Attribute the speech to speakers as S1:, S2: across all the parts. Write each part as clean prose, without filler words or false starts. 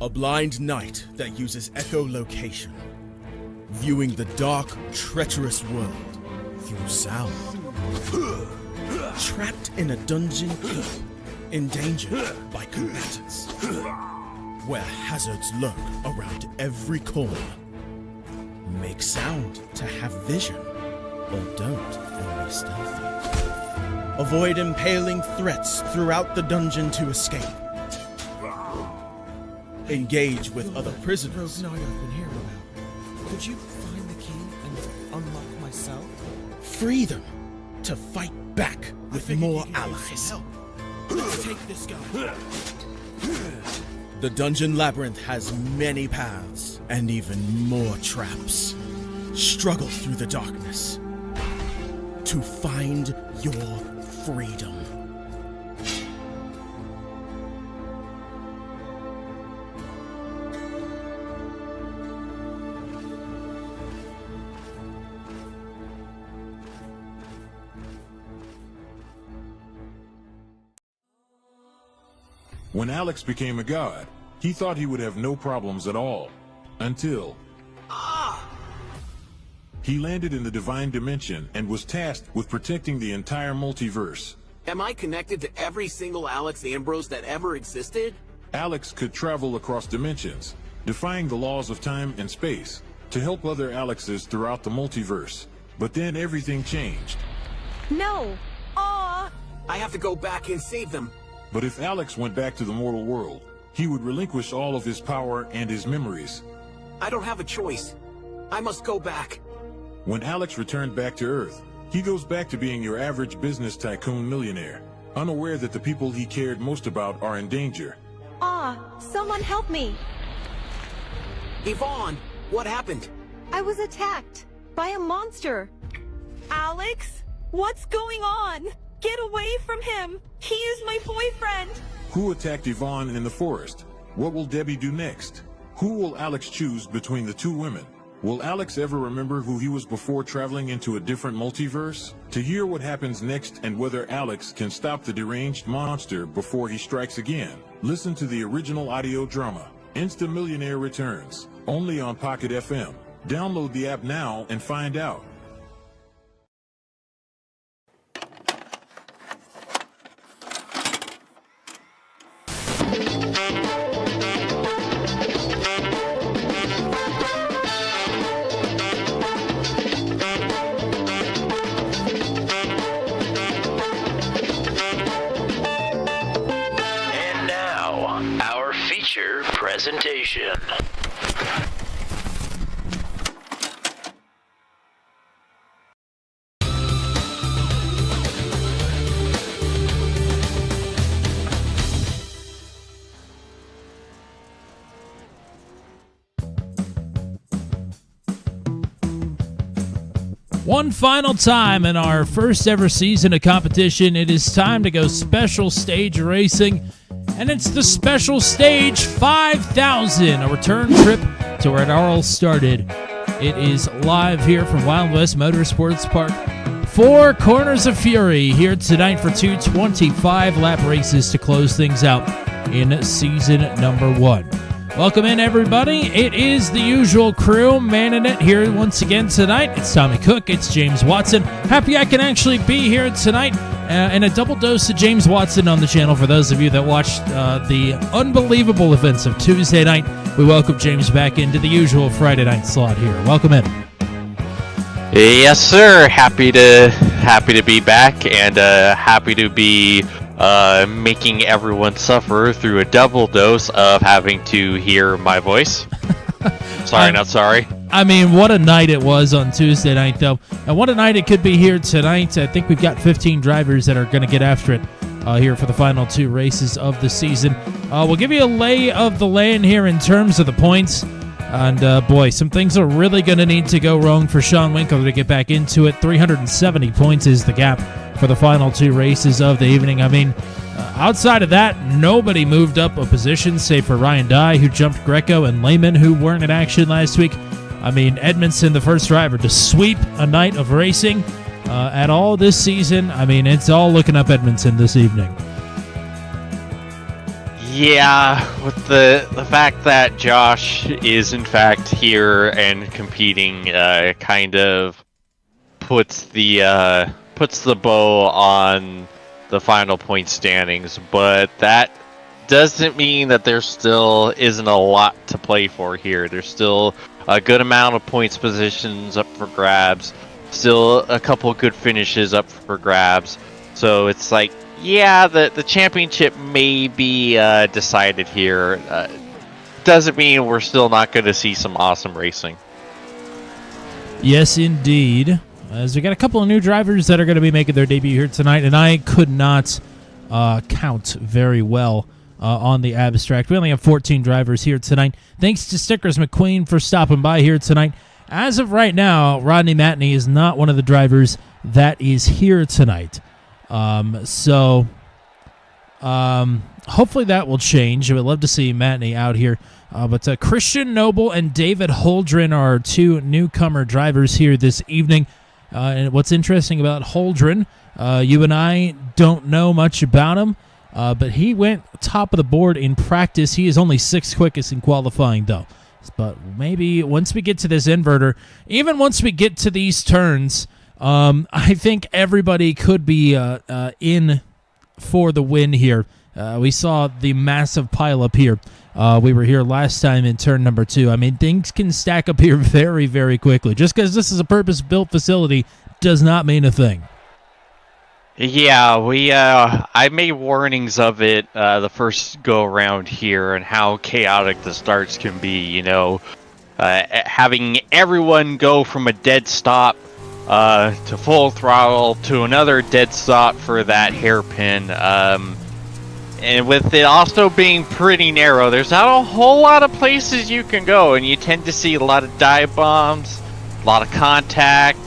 S1: A blind knight that uses echolocation, viewing the dark, treacherous world through sound. Trapped in a dungeon keep, endangered by combatants, where hazards lurk around every corner. Make sound to have vision, or don't and be stealthy. Avoid impaling threats throughout the dungeon to escape. Engage with other prisoners.
S2: Rogue Knight I've been hearing about. Could you find the key and unlock my cell?
S1: Free them to fight back with more allies.
S2: Let's take this guy.
S1: The dungeon labyrinth has many paths and even more traps. Struggle through the darkness to find your freedom.
S3: When Alex became a god, he thought he would have no problems at all. Until... he landed in the Divine Dimension and was tasked with protecting the entire multiverse.
S4: Am I connected to every single Alex Ambrose that ever existed?
S3: Alex could travel across dimensions, defying the laws of time and space, to help other Alexes throughout the multiverse. But then everything changed.
S5: No! Aw!
S4: I have to go back and save them.
S3: But if Alex went back to the mortal world, he would relinquish all of his power and his memories.
S4: I don't have a choice. I must go back.
S3: When Alex returned back to Earth, he goes back to being your average business tycoon millionaire, unaware that the people he cared most about are in danger.
S5: Someone help me!
S4: Yvonne, what happened?
S5: I was attacked by a monster. Alex? What's going on? Get away from him! He is my boyfriend!
S3: Who attacked Yvonne in the forest? What will Debbie do next? Who will Alex choose between the two women? Will Alex ever remember who he was before traveling into a different multiverse? To hear what happens next and whether Alex can stop the deranged monster before he strikes again, listen to the original audio drama, Insta Millionaire Returns, only on Pocket FM. Download the app now and find out.
S6: And now, our feature presentation.
S7: One final time in our first ever season of competition, it is time to go special stage racing, and it's the Special Stage 5000, a return trip to where it all started. It is live here from Wild West Motorsports Park. 4 Corners of Fury here tonight for 2 25-lap races to close things out in season number 1. Welcome in, everybody. It is the usual crew manning it here once again tonight. It's Tommy Cook. It's James Watson. Happy I can actually be here tonight, and a double dose of James Watson on the channel for those of you that watched the unbelievable events of Tuesday night. We welcome James back into the usual Friday night slot here. Welcome in.
S8: Yes, sir. Happy to be back, and happy to be making everyone suffer through a double dose of having to hear my voice. Sorry, not sorry.
S7: I mean, what a night it was on Tuesday night, though. And what a night it could be here tonight. I think we've got 15 drivers that are going to get after it here for the final 2 races of the season. We'll give you a lay of the land here in terms of the points. And, boy, some things are really going to need to go wrong for Sean Winkler to get back into it. 370 points is the gap for the final 2 races of the evening. I mean, outside of that, nobody moved up a position, save for Ryan Dye, who jumped Greco, and Lehman, who weren't in action last week. I mean, Edmondson, the first driver to sweep a night of racing at all this season. I mean, it's all looking up Edmondson this evening.
S8: Yeah, with the fact that Josh is in fact here and competing, kind of puts the bow on the final point standings, but that doesn't mean that there still isn't a lot to play for here. There's still a good amount of points positions up for grabs, still a couple good finishes up for grabs. So it's like, yeah, the championship may be decided here. Doesn't mean we're still not going to see some awesome racing.
S7: Yes, indeed. As we got a couple of new drivers that are going to be making their debut here tonight, and I could not count very well on the abstract. We only have 14 drivers here tonight. Thanks to Stickers McQueen for stopping by here tonight. As of right now, Rodney Matney is not one of the drivers that is here tonight. So hopefully that will change. I would love to see Matney out here. But Christian Noble and David Holdren are 2 newcomer drivers here this evening. And what's interesting about Holdren, you and I don't know much about him, but he went top of the board in practice. He is only 6th quickest in qualifying, though. But maybe once we get to this inverter, even once we get to these turns, I think everybody could be in for the win here. We saw the massive pileup here. We were here last time in turn number 2. I mean, things can stack up here very, very quickly. Just because this is a purpose-built facility does not mean a thing.
S8: Yeah, I made warnings of it the first go-around here and how chaotic the starts can be, you know. Having everyone go from a dead stop to full throttle to another dead stop for that hairpin. And with it also being pretty narrow, there's not a whole lot of places you can go, and you tend to see a lot of dive bombs, a lot of contact,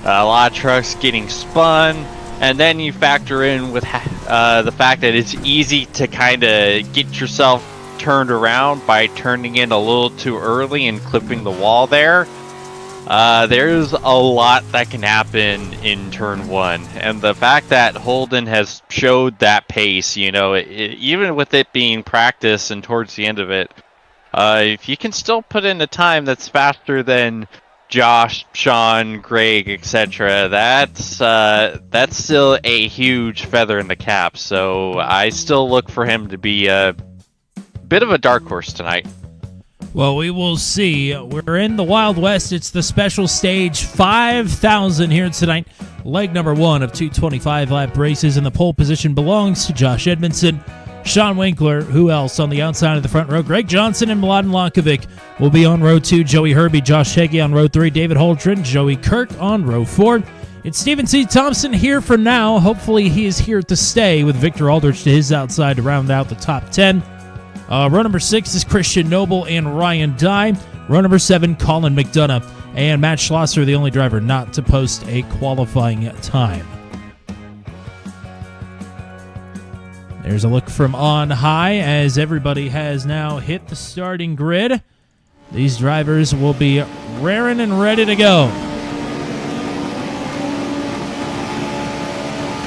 S8: a lot of trucks getting spun, and then you factor in with the fact that it's easy to kind of get yourself turned around by turning in a little too early and clipping the wall there, there's a lot that can happen in turn 1. And the fact that Holden has showed that pace, even with it being practice and towards the end of it, if you can still put in a time that's faster than Josh, Sean, Greg, etc., that's still a huge feather in the cap. So I still look for him to be a bit of a dark horse tonight.
S7: Well, we will see. We're in the Wild West. It's the special stage 5,000 here tonight. Leg number 1 of 225 lap races, and the pole position belongs to Josh Edmondson. Sean Winkler, who else on the outside of the front row? Greg Johnson and Mladen Lankovic will be on row 2. Joey Herbie, Josh Heggie on row 3. David Holdren, Joey Kirk on row 4. It's Stephen C. Thompson here for now. Hopefully he is here to stay with Victor Aldrich to his outside to round out the top 10. Row number 6 is Christian Noble and Ryan Dye. Row number 7, Colin McDonough. And Matt Schlosser, the only driver not to post a qualifying time. There's a look from on high as everybody has now hit the starting grid. These drivers will be raring and ready to go.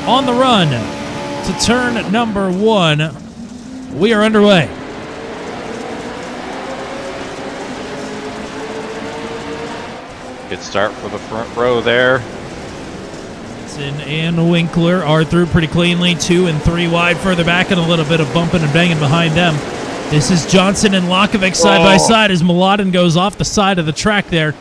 S7: On the run to turn number 1, we are underway.
S8: Good start for the front row there.
S7: And Winkler are through pretty cleanly, 2 and 3 wide further back, and a little bit of bumping and banging behind them. This is Johnson and Lankovic side by side as Mladen goes off the side of the track there,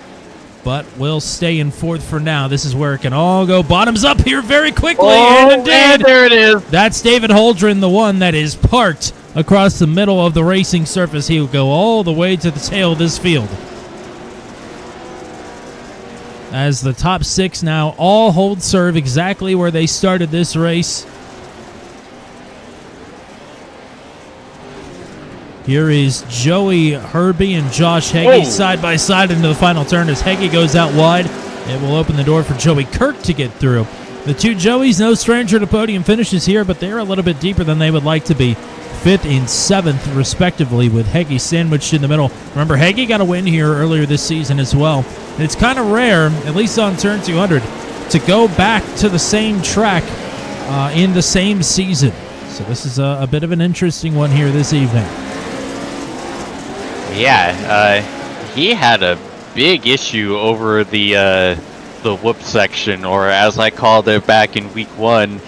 S7: but will stay in 4th for now. This is where it can all go bottoms up here very quickly, and indeed,
S8: and there it is.
S7: That's David Holdren, the one that is parked across the middle of the racing surface. He will go all the way to the tail of this field. As the top 6 now all hold serve exactly where they started this race. Here is Joey Herbie and Josh Heggie side by side into the final turn as Heggie goes out wide. It will open the door for Joey Kirk to get through. The two Joeys, no stranger to podium finishes here, but they're a little bit deeper than they would like to be. 5th and 7th, respectively, with Heggie sandwiched in the middle. Remember, Heggie got a win here earlier this season as well. And it's kind of rare, at least on turn 200, to go back to the same track in the same season. So this is a bit of an interesting one here this evening.
S8: Yeah, he had a big issue over the whoop section, or as I called it back in week 1,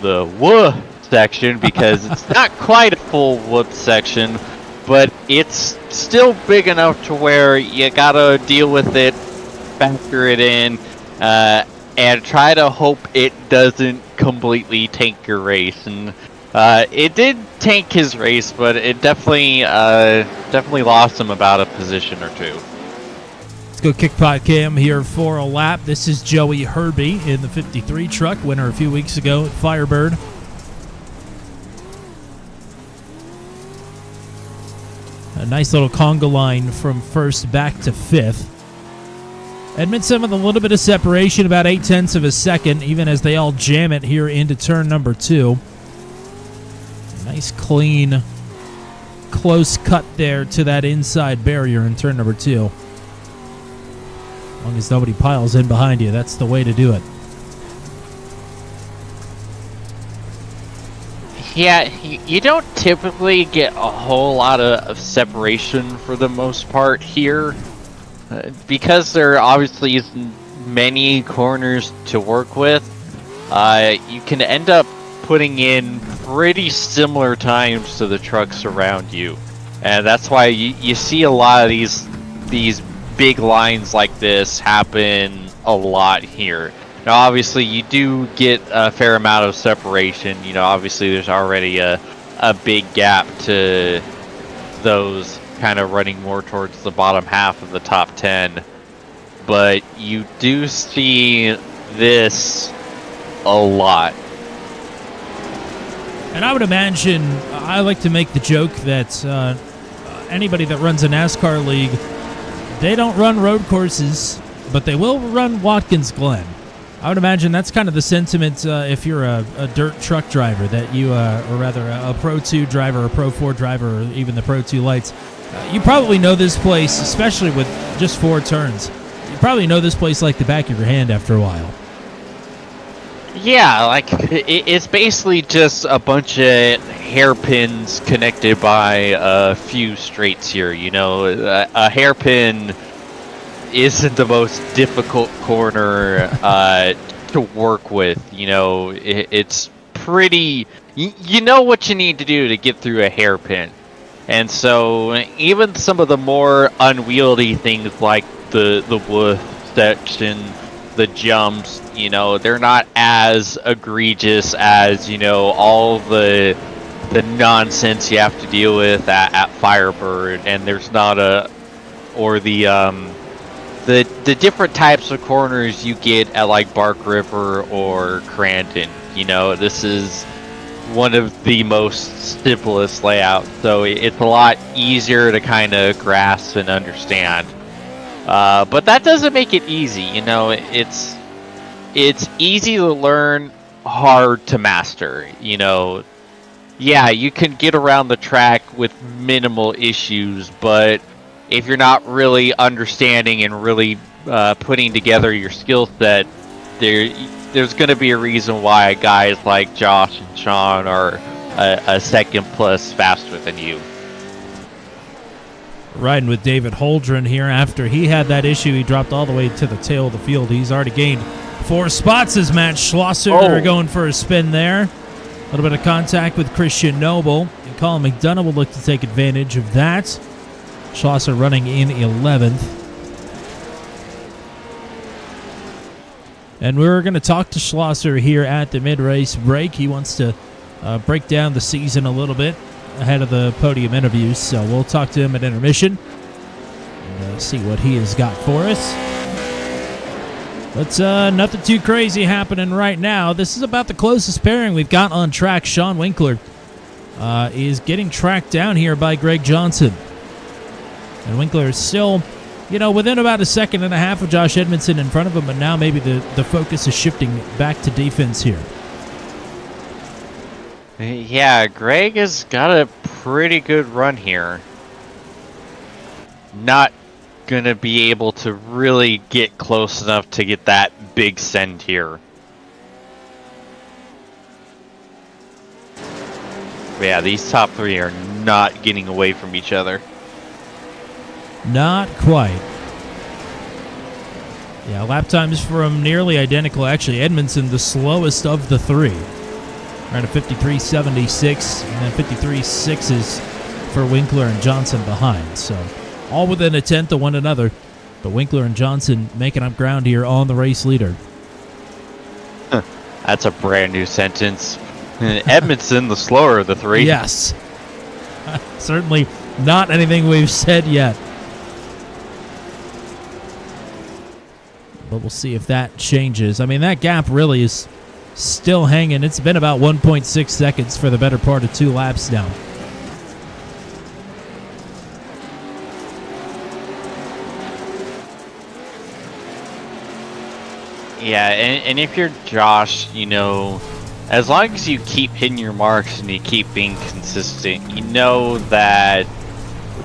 S8: the whoop section, because it's not quite a full whoop section, but it's still big enough to where you gotta deal with it, factor it in, and try to hope it doesn't completely tank your race. And it did tank his race, but it definitely lost him about a position or two.
S7: Let's go kickpot cam here for a lap. This is Joey Herbie in the 53 truck, winner a few weeks ago at Firebird. A nice little conga line from 1st back to 5th. Edmondson with a little bit of separation, about 0.8 of a second, even as they all jam it here into turn number 2. Nice, clean, close cut there to that inside barrier in turn number 2. As long as nobody piles in behind you, that's the way to do it.
S8: Yeah, you don't typically get a whole lot of separation for the most part here. Because there obviously isn't many corners to work with, you can end up putting in pretty similar times to the trucks around you. And that's why you see a lot of these big lines like this happen a lot here. Now, obviously, you do get a fair amount of separation. You know, obviously, there's already a big gap to those kind of running more towards the bottom half of the top 10. But you do see this a lot.
S7: And I would imagine, I like to make the joke that anybody that runs a NASCAR league, they don't run road courses, but they will run Watkins Glen. I would imagine that's kind of the sentiment if you're a dirt truck driver, that you, or rather a Pro 2 driver, a Pro 4 driver, or even the Pro 2 lights. You probably know this place, especially with just 4 turns. You probably know this place like the back of your hand after a while.
S8: Yeah, like it's basically just a bunch of hairpins connected by a few straights here. You know, a hairpin isn't the most difficult corner to work with. You know, it's pretty. You know what you need to do to get through a hairpin, and so even some of the more unwieldy things like the wood section, the jumps, you know, they're not as egregious as, you know, all the nonsense you have to deal with at Firebird, and there's not the different types of corners you get at like Bark River or Crandon. You know, this is one of the most simplest layouts, so it's a lot easier to kind of grasp and understand. But that doesn't make it easy. You know, it's easy to learn, hard to master. You know, yeah, you can get around the track with minimal issues, but if you're not really understanding and really putting together your skill set, there's going to be a reason why guys like Josh and Sean are a second plus faster than you.
S7: Riding with David Holdren here. After he had that issue, he dropped all the way to the tail of the field. He's already gained 4 spots as Matt Schlosser going for a spin there. A little bit of contact with Christian Noble, and Colin McDonough will look to take advantage of that. Schlosser running in 11th. And we're going to talk to Schlosser here at the mid-race break. He wants to break down the season a little bit ahead of the podium interviews, so we'll talk to him at intermission and see what he has got for us. But nothing too crazy happening right now. This is about the closest pairing we've got on track. Sean Winkler is getting tracked down here by Greg Johnson. And Winkler is still, you know, within about a second and a half of Josh Edmondson in front of him, but now maybe the focus is shifting back to defense here.
S8: Yeah, Greg has got a pretty good run here. Not gonna be able to really get close enough to get that big send here. But yeah, these top 3 are not getting away from each other.
S7: Not quite. Yeah, lap times from nearly identical. Actually, Edmondson the slowest of the 3. Right at 53.76, and then 53.6 is for Winkler and Johnson behind. So all within a tenth of one another. But Winkler and Johnson making up ground here on the race leader.
S8: That's a brand new sentence. Edmondson the slower of the 3.
S7: Yes. Certainly not anything we've said yet. But we'll see if that changes. I mean, that gap really is still hanging. It's been about 1.6 seconds for the better part of 2 laps now.
S8: Yeah, and if you're Josh, you know, as long as you keep hitting your marks and you keep being consistent, you know that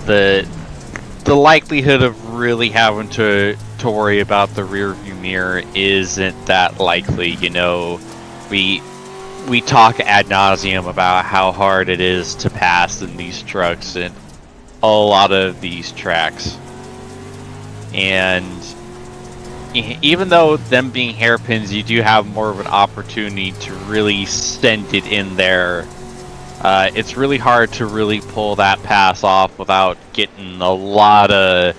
S8: the likelihood of really having to worry about the rear view mirror isn't that likely. You know, we talk ad nauseum about how hard it is to pass in these trucks and a lot of these tracks. And even though them being hairpins, you do have more of an opportunity to really send it in there. It's really hard to really pull that pass off without getting a lot of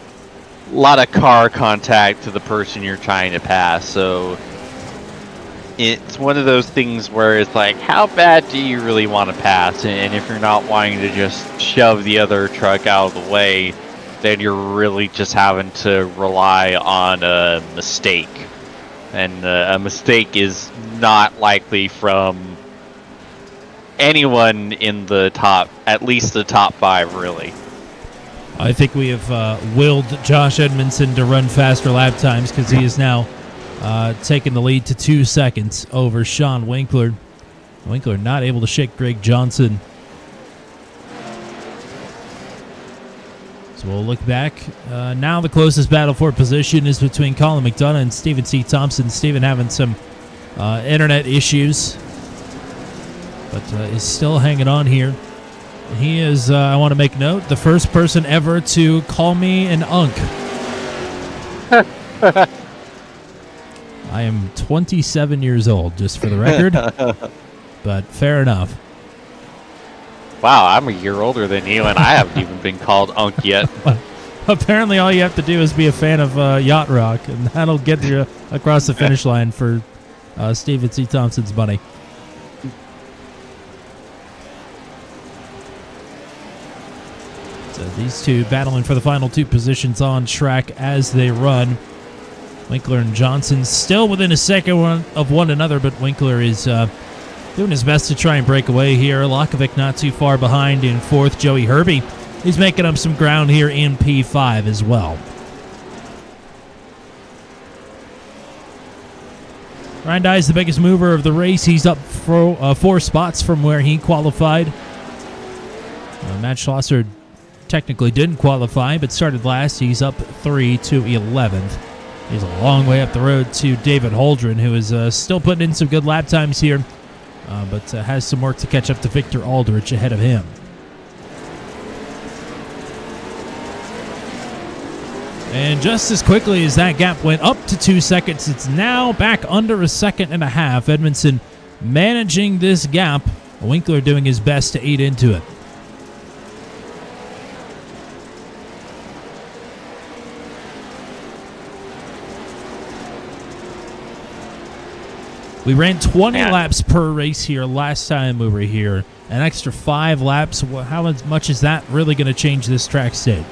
S8: car contact to the person you're trying to pass. So it's one of those things where it's like, how bad do you really want to pass? And if you're not wanting to just shove the other truck out of the way, then you're really just having to rely on a mistake. And a mistake is not likely from anyone in the top, at least the top 5, really. I
S7: think we have willed Josh Edmondson to run faster lap times because he is now taking the lead to 2 seconds over Sean Winkler. Winkler not able to shake Greg Johnson. So we'll look back. Now the closest battle for position is between Colin McDonough and Stephen C. Thompson. Stephen having some internet issues, but is still hanging on here. He is, I want to make note, the first person ever to call me an unk. I am 27 years old, just for the record, but fair enough.
S8: Wow, I'm a year older than you, and I haven't even been called unk yet.
S7: Apparently all you have to do is be a fan of Yacht Rock, and that'll get you across the finish line for Stephen C. Thompson's money. So these two battling for the final 2 positions on track as they run. Winkler and Johnson still within a second of one another, but Winkler is doing his best to try and break away here. Lakovic not too far behind in 4th. Joey Herbie is making up some ground here in P5 as well. Ryan Dye is the biggest mover of the race. He's up 4 spots from where he qualified. Matt Schlosser technically didn't qualify, but started last. He's up 3 to 11th. He's a long way up the road to David Holdren, who is still putting in some good lap times here, but has some work to catch up to Victor Aldrich ahead of him. And just as quickly as that gap went up to 2 seconds, it's now back under 1.5 seconds. Edmondson managing this gap. Winkler doing his best to eat into it. We ran 20 laps per race here last time we were here. An extra 5 laps. How much is that really going to change this track state?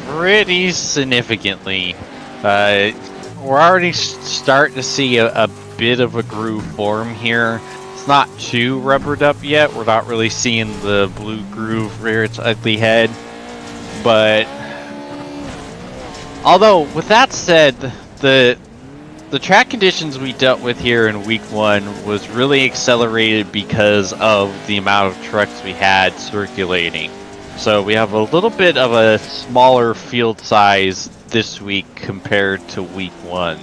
S8: Pretty significantly. We're already starting to see a bit of a groove form here. It's not too rubbered up yet. We're not really seeing the blue groove rear its ugly head. But although, with that said, the track conditions we dealt with here in week 1 was really accelerated because of the amount of trucks we had circulating. So we have a little bit of a smaller field size this week compared to week 1.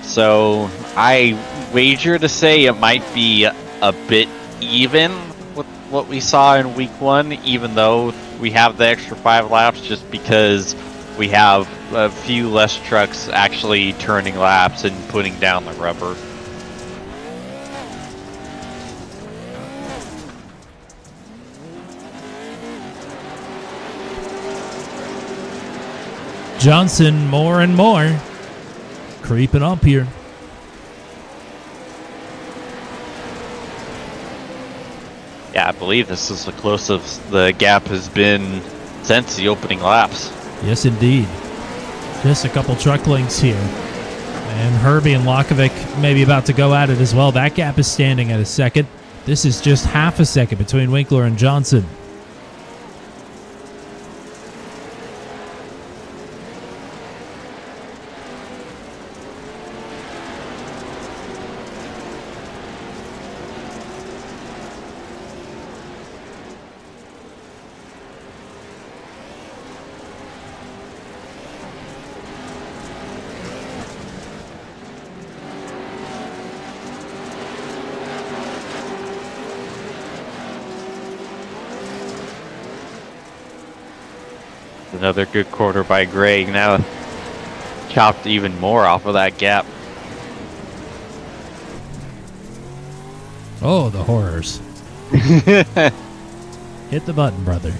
S8: So I wager to say it might be a bit even with what we saw in week 1, even though we have the extra 5 laps, just because we have a few less trucks actually turning laps and putting down the rubber.
S7: Johnson more and more creeping up here.
S8: Yeah, I believe this is the closest the gap has been since the opening laps.
S7: Yes, indeed. Just a couple truck lengths here. And Herbie and Lakovic maybe about to go at it as well. That gap is standing at 1 second. This is just half a second between Winkler and Johnson.
S8: Another good quarter by Greg. Now chopped even more off of that gap.
S7: Oh, the horrors. Hit the button, brother.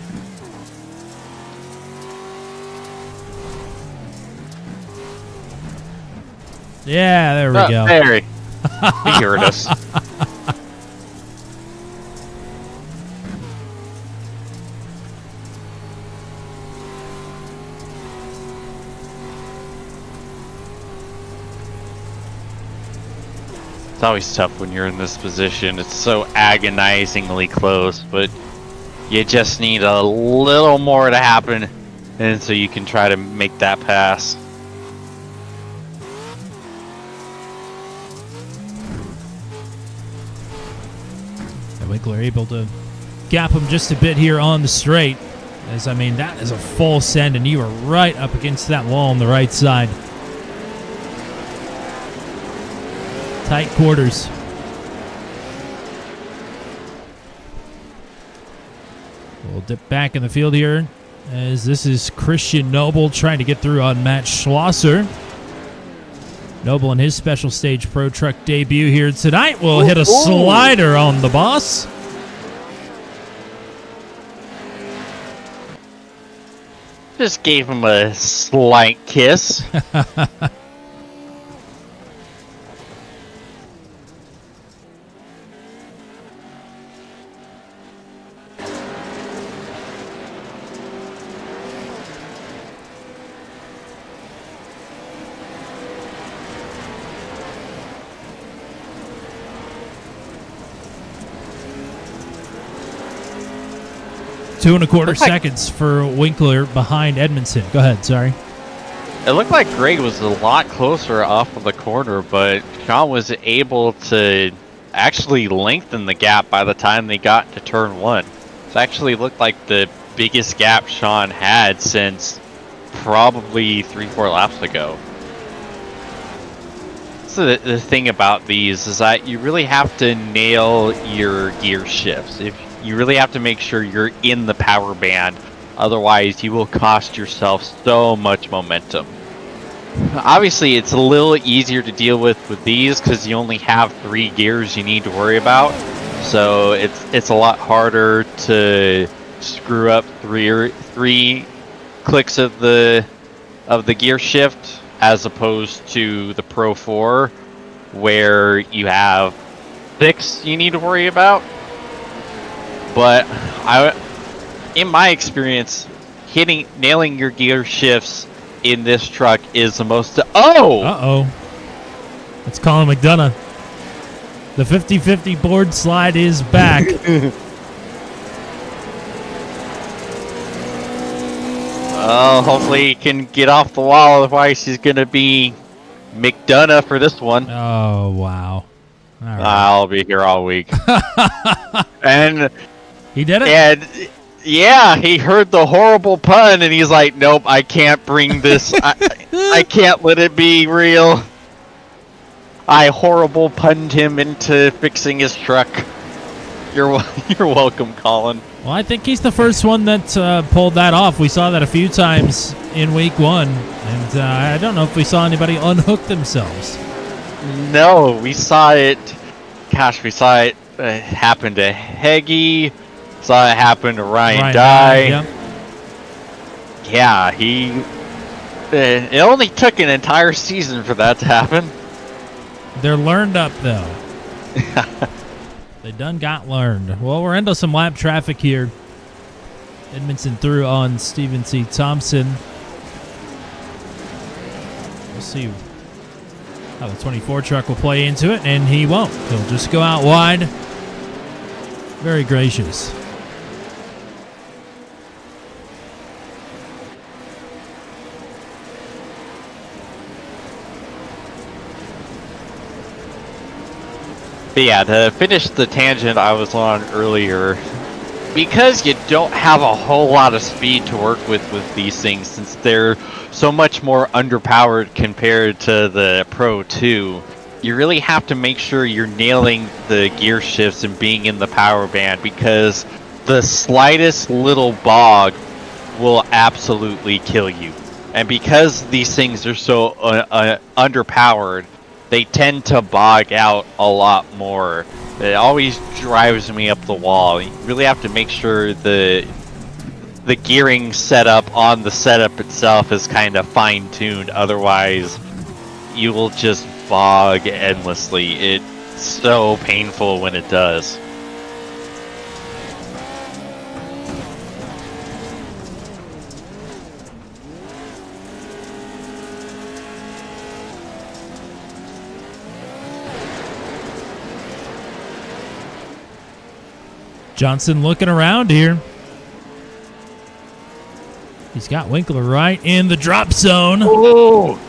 S7: Yeah, there we go.
S8: There he heard us. It's always tough when you're in this position. It's so agonizingly close, but you just need a little more to happen, and so you can try to make that pass.
S7: Winkler able to gap him just a bit here on the straight. As I mean, that is a full send, and you are right up against that wall on the right side. Tight quarters. We'll dip back in the field here, as this is Christian Noble trying to get through on Matt Schlosser. Noble in his special stage Pro Truck debut here tonight will hit a slider on the boss.
S8: Just gave him a slight kiss.
S7: Two and a quarter seconds for Winkler behind Edmondson. Go ahead, sorry.
S8: It looked like Greg was a lot closer off of the corner, but Sean was able to actually lengthen the gap by the time they got to turn one. It actually looked like the biggest gap Sean had since probably 3-4 laps ago. So the thing about these is that you really have to nail your gear shifts. You really have to make sure you're in the power band, otherwise you will cost yourself so much momentum. Obviously it's a little easier to deal with these because you only have 3 gears you need to worry about, so it's a lot harder to screw up three clicks of the gear shift as opposed to the Pro 4 where you have 6 you need to worry about. But in my experience, nailing your gear shifts in this truck is the most.
S7: Uh-oh. That's Colin McDonough. The 50-50 board slide is back.
S8: Well, hopefully he can get off the wall, otherwise he's going to be McDonough for this one.
S7: Oh, wow. All right.
S8: I'll be here all week. And
S7: he did it?
S8: And yeah, he heard the horrible pun and he's like, nope, I can't bring this. I can't let it be real. I horrible punned him into fixing his truck. You're welcome, Colin.
S7: Well, I think he's the first one that pulled that off. We saw that a few times in week 1, and I don't know if we saw anybody unhook themselves.
S8: No, we saw it. Gosh, we saw it happen to Heggie. Saw it happen to Ryan Dye.
S7: Yep.
S8: Yeah, it only took an entire season for that to happen.
S7: They're learned up, though. They done got learned. Well, we're into some lap traffic here. Edmondson through on Stephen C. Thompson. We'll see how the 24 truck will play into it, and he won't. He'll just go out wide. Very gracious.
S8: But yeah, to finish the tangent I was on earlier, because you don't have a whole lot of speed to work with these things, since they're so much more underpowered compared to the Pro 2, you really have to make sure you're nailing the gear shifts and being in the power band, because the slightest little bog will absolutely kill you. And because these things are so underpowered, they tend to bog out a lot more. It always drives me up the wall. You really have to make sure the gearing setup on the setup itself is kind of fine-tuned. Otherwise, you will just bog endlessly. It's so painful when it does.
S7: Johnson looking around here. He's got Winkler right in the drop zone.
S8: Oh!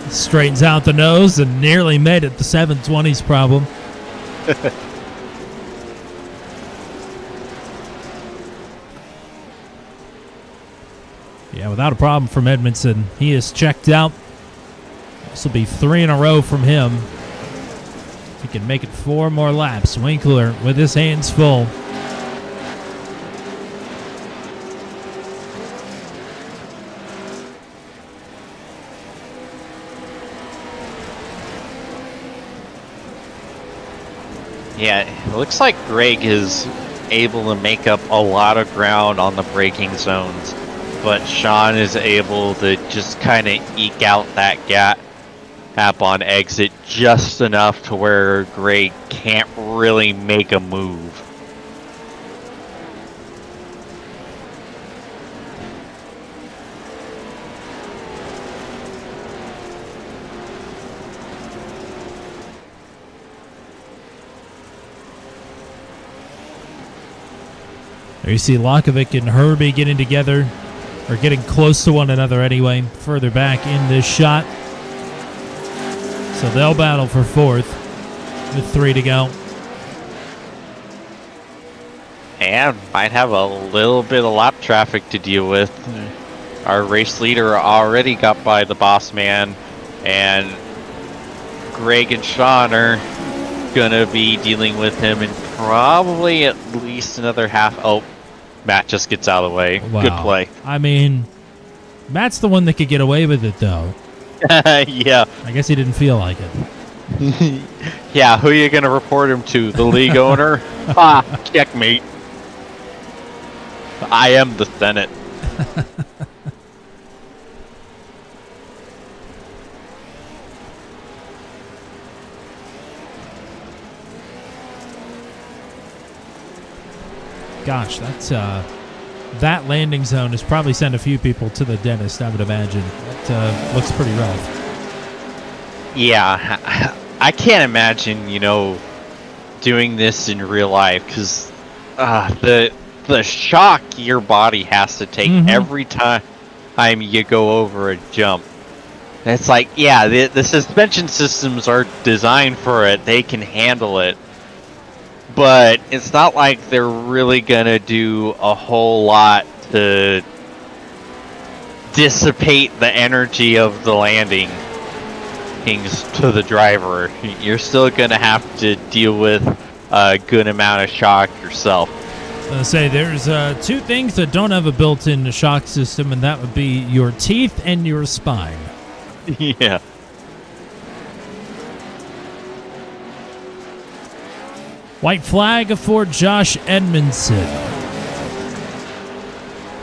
S7: Straightens out the nose and nearly made it the 720s problem. without a problem from Edmondson. He is checked out. This will be 3 in a row from him. He can make it 4 more laps. Winkler with his hands full.
S8: Yeah, it looks like Greg is able to make up a lot of ground on the braking zones, but Sean is able to just kind of eke out that gap on exit just enough to where Greg can't really make a move.
S7: There you see Lakovic and Herbie getting together, or getting close to one another anyway, further back in this shot. So they'll battle for 4th with 3 to go.
S8: And might have a little bit of lap traffic to deal with. Our race leader already got by the boss man, and Greg and Sean are gonna be dealing with him in probably at least another half. Oh, Matt just gets out of the way.
S7: Wow.
S8: Good play.
S7: I mean, Matt's the one that could get away with it, though.
S8: Yeah.
S7: I guess he didn't feel like it.
S8: Yeah, who are you going to report him to? The league owner? Checkmate. I am the Senate.
S7: Gosh, that's that landing zone has probably sent a few people to the dentist, I would imagine. That looks pretty rough.
S8: Yeah, I can't imagine, doing this in real life, because the shock your body has to take every time you go over a jump. It's like, yeah, the suspension systems are designed for it. They can handle it. But it's not like they're really going to do a whole lot to dissipate the energy of the landing to the driver. You're still going to have to deal with a good amount of shock yourself.
S7: Say there's 2 things that don't have a built-in shock system, and that would be your teeth and your spine.
S8: Yeah.
S7: White flag for Josh Edmondson.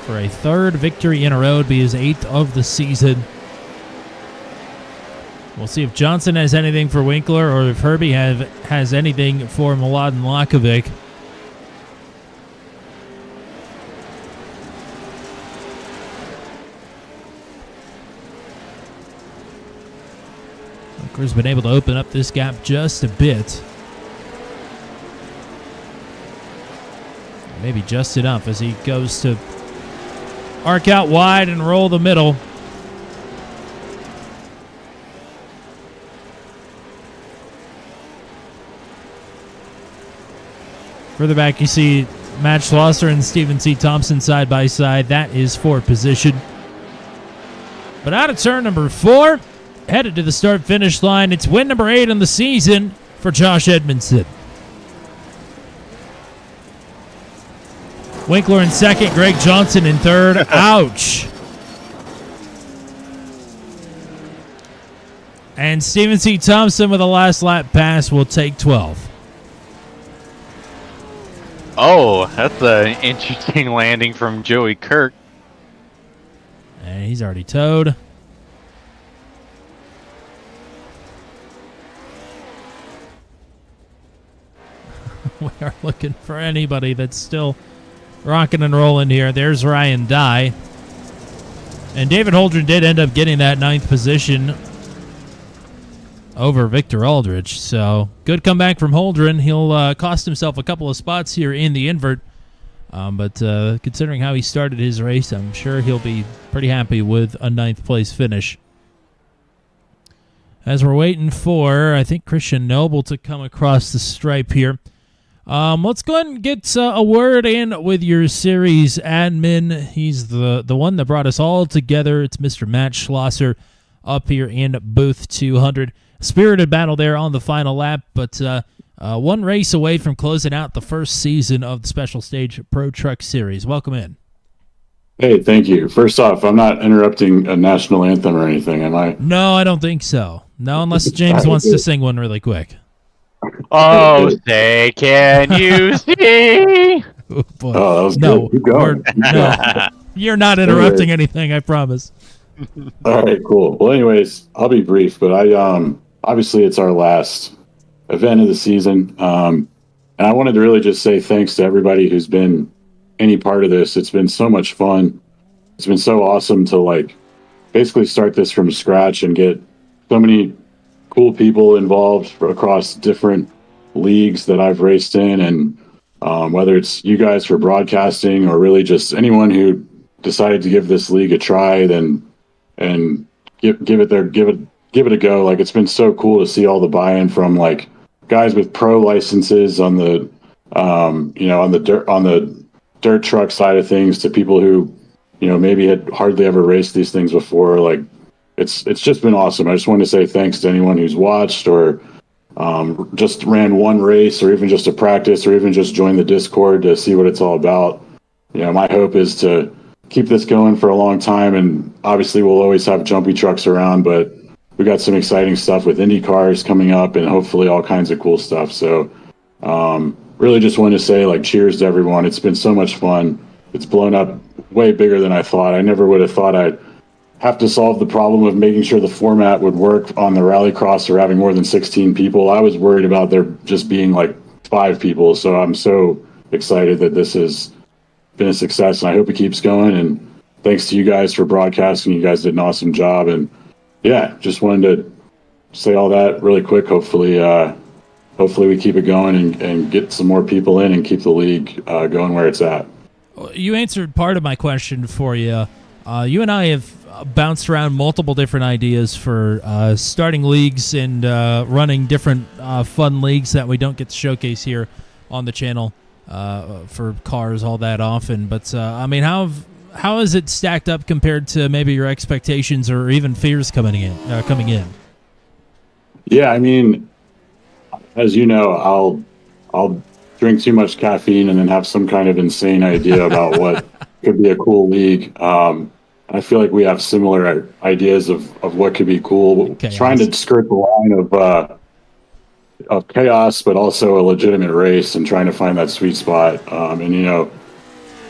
S7: For a 3rd victory in a row, it'd be his 8th of the season. We'll see if Johnson has anything for Winkler or if Herbie has anything for Mladen Lakovic. Winkler's been able to open up this gap just a bit. Maybe just enough as he goes to arc out wide and roll the middle. Further back, you see Matt Schlosser and Stephen C. Thompson side by side. That is for position. But out of turn number 4, headed to the start-finish line. It's win number 8 on the season for Josh Edmondson. Winkler in 2nd, Greg Johnson in 3rd. Ouch. And Stephen C. Thompson with a last lap pass will take 12th.
S8: Oh, that's an interesting landing from Joey Kirk.
S7: And he's already towed. We are looking for anybody that's still rocking and rolling here. There's Ryan Dye. And David Holdren did end up getting that 9th position over Victor Aldrich. So good comeback from Holdren. He'll cost himself a couple of spots here in the invert. But considering how he started his race, I'm sure he'll be pretty happy with a 9th place finish. As we're waiting for, I think, Christian Noble to come across the stripe here. Let's go ahead and get a word in with your series admin. He's the one that brought us all together. It's Mr. Matt Schlosser up here in booth 200. Spirited battle there on the final lap, but one race away from closing out the first season of the Special Stage Pro Truck Series. Welcome in.
S9: Hey, thank you. First off, I'm not interrupting a national anthem or anything, am I?
S7: No, I don't think so. No, unless James wants to sing one really quick.
S8: Oh, say, can you see?
S7: Oh, boy.
S9: Oh, that was
S7: No,
S9: good. Keep going.
S7: no, you're not interrupting anything, I promise.
S9: All right, cool. Well, anyways, I'll be brief, but obviously it's our last event of the season. And I wanted to really just say thanks to everybody who's been any part of this. It's been so much fun. It's been so awesome to basically start this from scratch and get so many cool people involved across different leagues that I've raced in, and whether it's you guys for broadcasting or really just anyone who decided to give this league a try, and give it a go. It's been so cool to see all the buy-in from guys with pro licenses on the on the dirt truck side of things to people who maybe had hardly ever raced these things before. It's just been awesome. I just want to say thanks to anyone who's watched or just ran one race or even just a practice or even just joined the Discord to see what it's all about. My hope is to keep this going for a long time, and obviously we'll always have jumpy trucks around, but we got some exciting stuff with Indy cars coming up and hopefully all kinds of cool stuff. So really just wanted to say cheers to everyone. It's been so much fun. It's blown up way bigger than I thought. I never would have thought I'd have to solve the problem of making sure the format would work on the rallycross or having more than 16 people. I was worried about there just being 5 people. So I'm so excited that this has been a success, and I hope it keeps going. And thanks to you guys for broadcasting. You guys did an awesome job. And yeah, just wanted to say all that really quick. Hopefully we keep it going and get some more people in and keep the league going where it's at.
S7: You answered part of my question for you. You and I have bounced around multiple different ideas for starting leagues and running different fun leagues that we don't get to showcase here on the channel for cars all that often. But how is it stacked up compared to maybe your expectations or even fears coming in?
S9: Yeah, as you know, I'll drink too much caffeine and then have some kind of insane idea about what could be a cool league. I feel like we have similar ideas of what could be cool.
S7: Chaos. Trying
S9: to skirt the line of chaos, but also a legitimate race, and trying to find that sweet spot.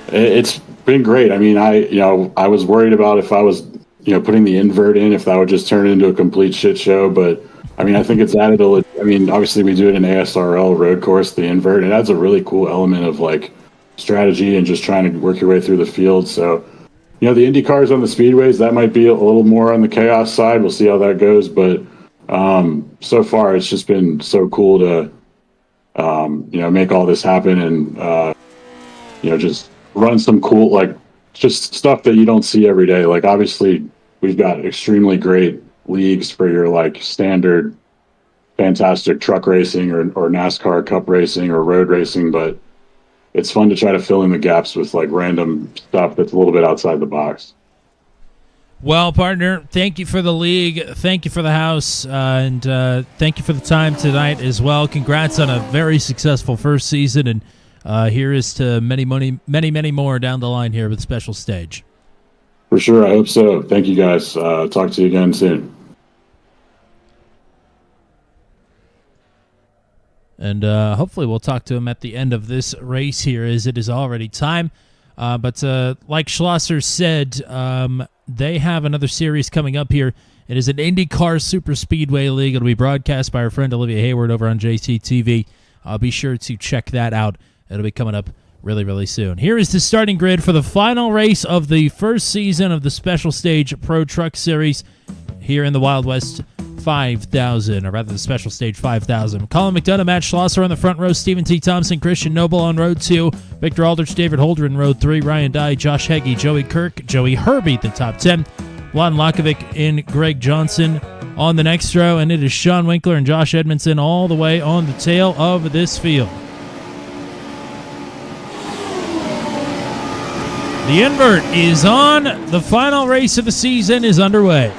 S9: It's been great. I was worried about if I was putting the invert in, if that would just turn it into a complete shit show. But I think it's added obviously we do it in ASRL road course, the invert. It adds a really cool element of strategy and just trying to work your way through the field. So. The Indy cars on the speedways, that might be a little more on the chaos side. We'll see how that goes. But so far, it's just been so cool to, make all this happen and, just run some cool, just stuff that you don't see every day. Obviously, we've got extremely great leagues for your, standard, fantastic truck racing or NASCAR Cup racing or road racing. But it's fun to try to fill in the gaps with random stuff that's a little bit outside the box.
S7: Well, partner, thank you for the league. Thank you for the house. And thank you for the time tonight as well. Congrats on a very successful first season. And here is to many more down the line here with Special Stage.
S9: For sure. I hope so. Thank you, guys. Talk to you again soon.
S7: And hopefully we'll talk to him at the end of this race here, as it is already time. But like Schlosser said, they have another series coming up here. It is an IndyCar Super Speedway League. It'll be broadcast by our friend Olivia Hayward over on JCTV. Be sure to check that out. It'll be coming up really, really soon. Here is the starting grid for the final race of the first season of the Special Stage Pro Truck Series here in the Wild West 5000, or rather the Special Stage 5000. Colin McDonough, Matt Schlosser on the front row, Stephen T. Thompson, Christian Noble on row 2, Victor Aldrich, David Holder in row 3, Ryan Dye, Josh Heggie, Joey Kirk, Joey Herbie, the top 10, Lon Lakovic and Greg Johnson on the next row, and it is Sean Winkler and Josh Edmondson all the way on the tail of this field. The invert is on. The final race of the season is underway.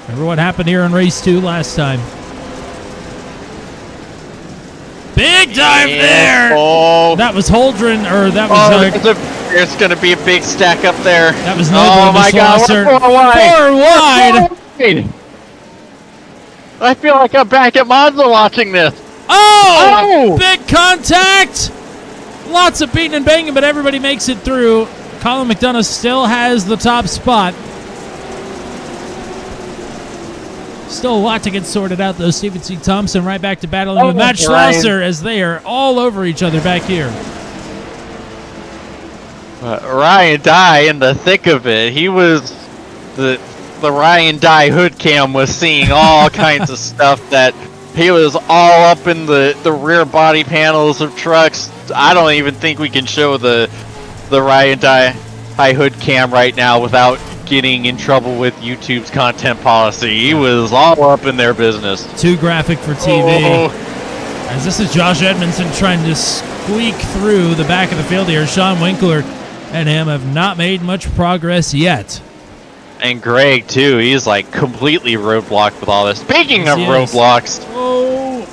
S7: Remember what happened here in race 2 last time? Big dive there!
S8: Oh,
S7: That was Holdren, or that was...
S8: there's going to be a big stack up there.
S7: That was Noble.
S8: Oh my God,
S7: Schlosser.
S8: we're 4 wide.
S7: 4 wide.
S8: I feel like I'm back at Monza watching this.
S7: Oh! Big contact! Lots of beating and banging, but everybody makes it through. Colin McDonough still has the top spot. Still a lot to get sorted out, though. Stephen C. Thompson right back to battling with Matt Schlosser as they are all over each other back here.
S8: Ryan Dye in the thick of it. He was the Ryan Dye hood cam was seeing all kinds of stuff that he was all up in the rear body panels of trucks. I don't even think we can show the Ryan Dye hood cam right now without getting in trouble with YouTube's content policy. He was all up in their business.
S7: Too graphic for TV. As this is Josh Edmondson trying to squeak through the back of the field here. Sean Winkler and him have not made much progress yet.
S8: And Greg, too. He's like completely roadblocked with all this. Speaking of roadblocks.
S7: Oh!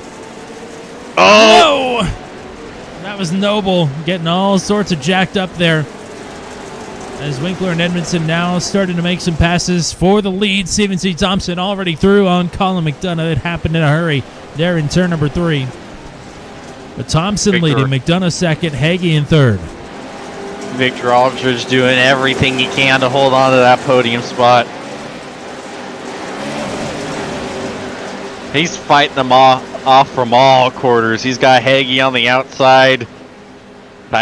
S7: No! That was Noble getting all sorts of jacked up there. As Winkler and Edmondson now starting to make some passes for the lead. Stephen C. Thompson already through on Colin McDonough. It happened in a hurry there in turn number 3. But Thompson leading, McDonough second, Hagee in third.
S8: Victor Aldridge doing everything he can to hold on to that podium spot. He's fighting them off from all quarters. He's got Hagee on the outside.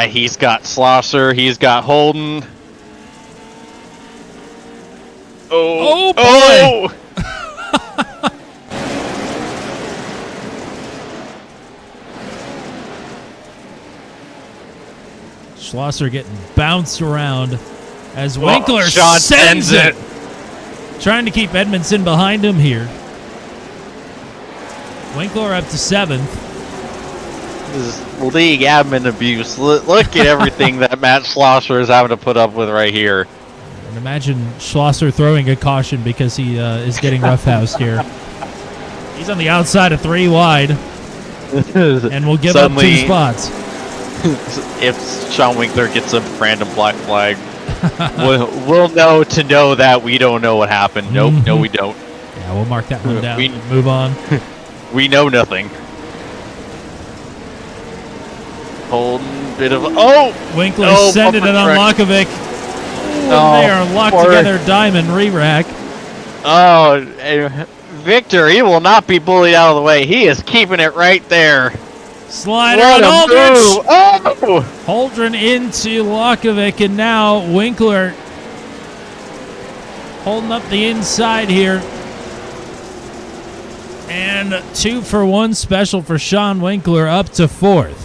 S8: He's got Schlosser. He's got Holden.
S7: Oh boy!
S8: Oh!
S7: Schlosser getting bounced around as Winkler
S8: Sean
S7: sends it. Trying to keep Edmondson behind him here. Winkler up to 7th.
S8: This is league admin abuse. Look at everything that Matt Schlosser is having to put up with right here.
S7: And imagine Schlosser throwing a caution because he is getting roughhoused here. He's on the outside of 3 wide. And will give up 2 spots.
S8: If Sean Winkler gets a random black flag, we'll know to know that we don't know what happened. Nope, no we don't.
S7: Yeah, we'll mark that one down and move on.
S8: We know nothing. Holden, bit of
S7: Winkler sending it on Lakovic. They are locked together, diamond re-rack.
S8: Oh, Victor, he will not be bullied out of the way. He is keeping it right there.
S7: Slider on Aldridge. Oh! Holdren into Lakovic, and now Winkler holding up the inside here. And 2-for-1 special for Sean Winkler up to 4th.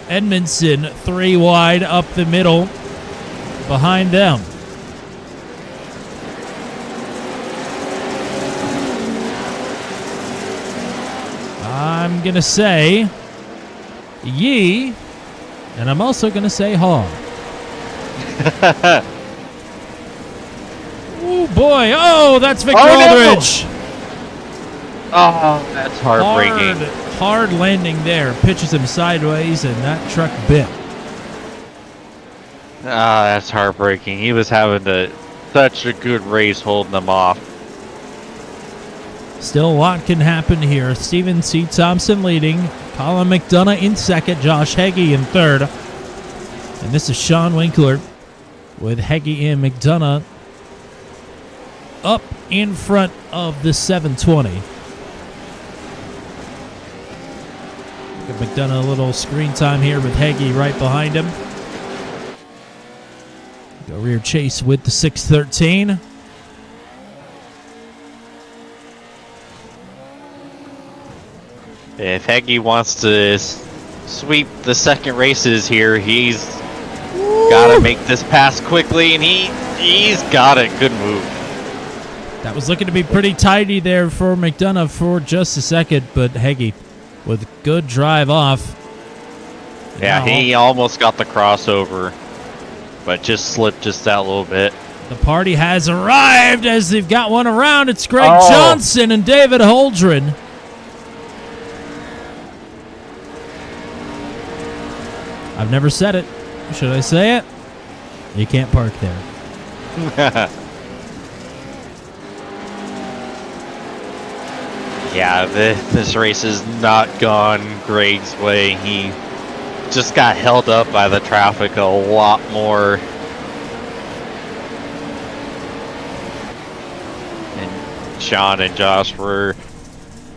S7: Edmondson 3 wide up the middle behind them. I'm going to say Yee, and I'm also going to say Haw. Oh, boy. Oh, that's Victor Aldridge.
S8: No. Oh, that's heartbreaking.
S7: Hard landing there. Pitches him sideways, and that truck bit.
S8: Ah, that's heartbreaking. He was having such a good race holding them off.
S7: Still a lot can happen here. Stephen C. Thompson leading. Colin McDonough in second. Josh Hagee in third. And this is Sean Winkler with Hagee and McDonough up in front of the 720. Give McDonough a little screen time here with Hagee right behind him. Go rear chase with the 613.
S8: If Hagee wants to sweep the second races here, he's got to make this pass quickly, and he's got it. Good move.
S7: That was looking to be pretty tidy there for McDonough for just a second, but Hagee with good drive off.
S8: Yeah,
S7: Now,
S8: he almost got the crossover, but just slipped just that little bit.
S7: the party has arrived as they've got one around. It's Greg
S8: Oh.
S7: Johnson and David Holdren. I've never said it. Should I say it? You can't park there.
S8: Yeah, this race has not gone Greg's way. He just got held up by the traffic a lot more. And Sean and Josh were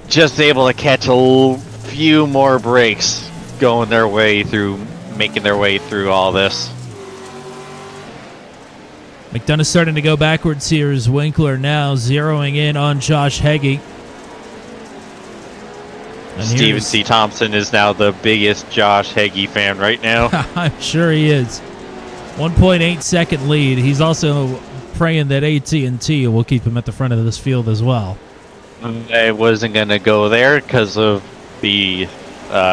S8: just able to catch a few more breaks going their way through, making their way through all this.
S7: McDonough's starting to go backwards here as Winkler now zeroing in on Josh Heggie. And
S8: Steven C. Thompson is now the biggest Josh Heggie fan right now.
S7: I'm sure he is. 1.8 second lead. He's also praying that AT&T will keep him at the front of this field as well.
S8: I wasn't going to go there because of the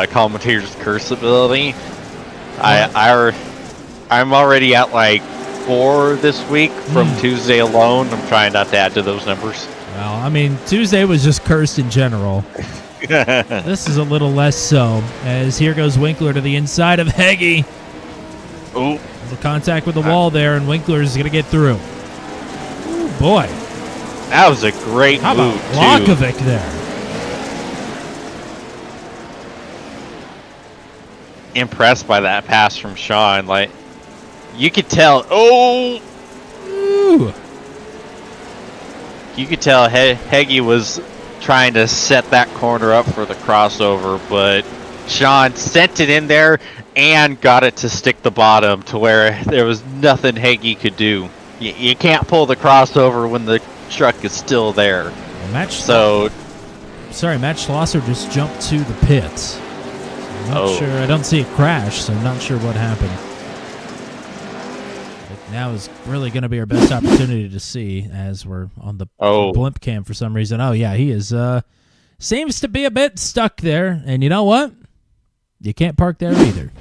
S8: commentator's curse ability. I'm already at like 4 this week from Tuesday alone. I'm trying not to add to those numbers.
S7: Well, I mean, Tuesday was just cursed in general. This is a little less so, as here goes Winkler to the inside of Heggie.
S8: Oh,
S7: The contact with the wall there, and Winkler is going to get through. Ooh, boy.
S8: that was a great
S7: How
S8: move,
S7: about
S8: too.
S7: Lakovic there?
S8: Impressed by that pass from Sean. Like, you could tell. Oh,
S7: Ooh.
S8: you could tell Heggie was trying to set that corner up for the crossover, but Sean sent it in there and got it to stick the bottom to where there was nothing Heggie could do. You can't pull the crossover when the truck is still there.
S7: Well, Matt Schlosser just jumped to the pits. I'm not sure. I don't see a crash, so I'm not sure what happened. But now is really going to be our best opportunity to see as we're on the blimp cam for some reason. Oh, yeah, he is. Seems to be a bit stuck there. And you know what? You can't park there either.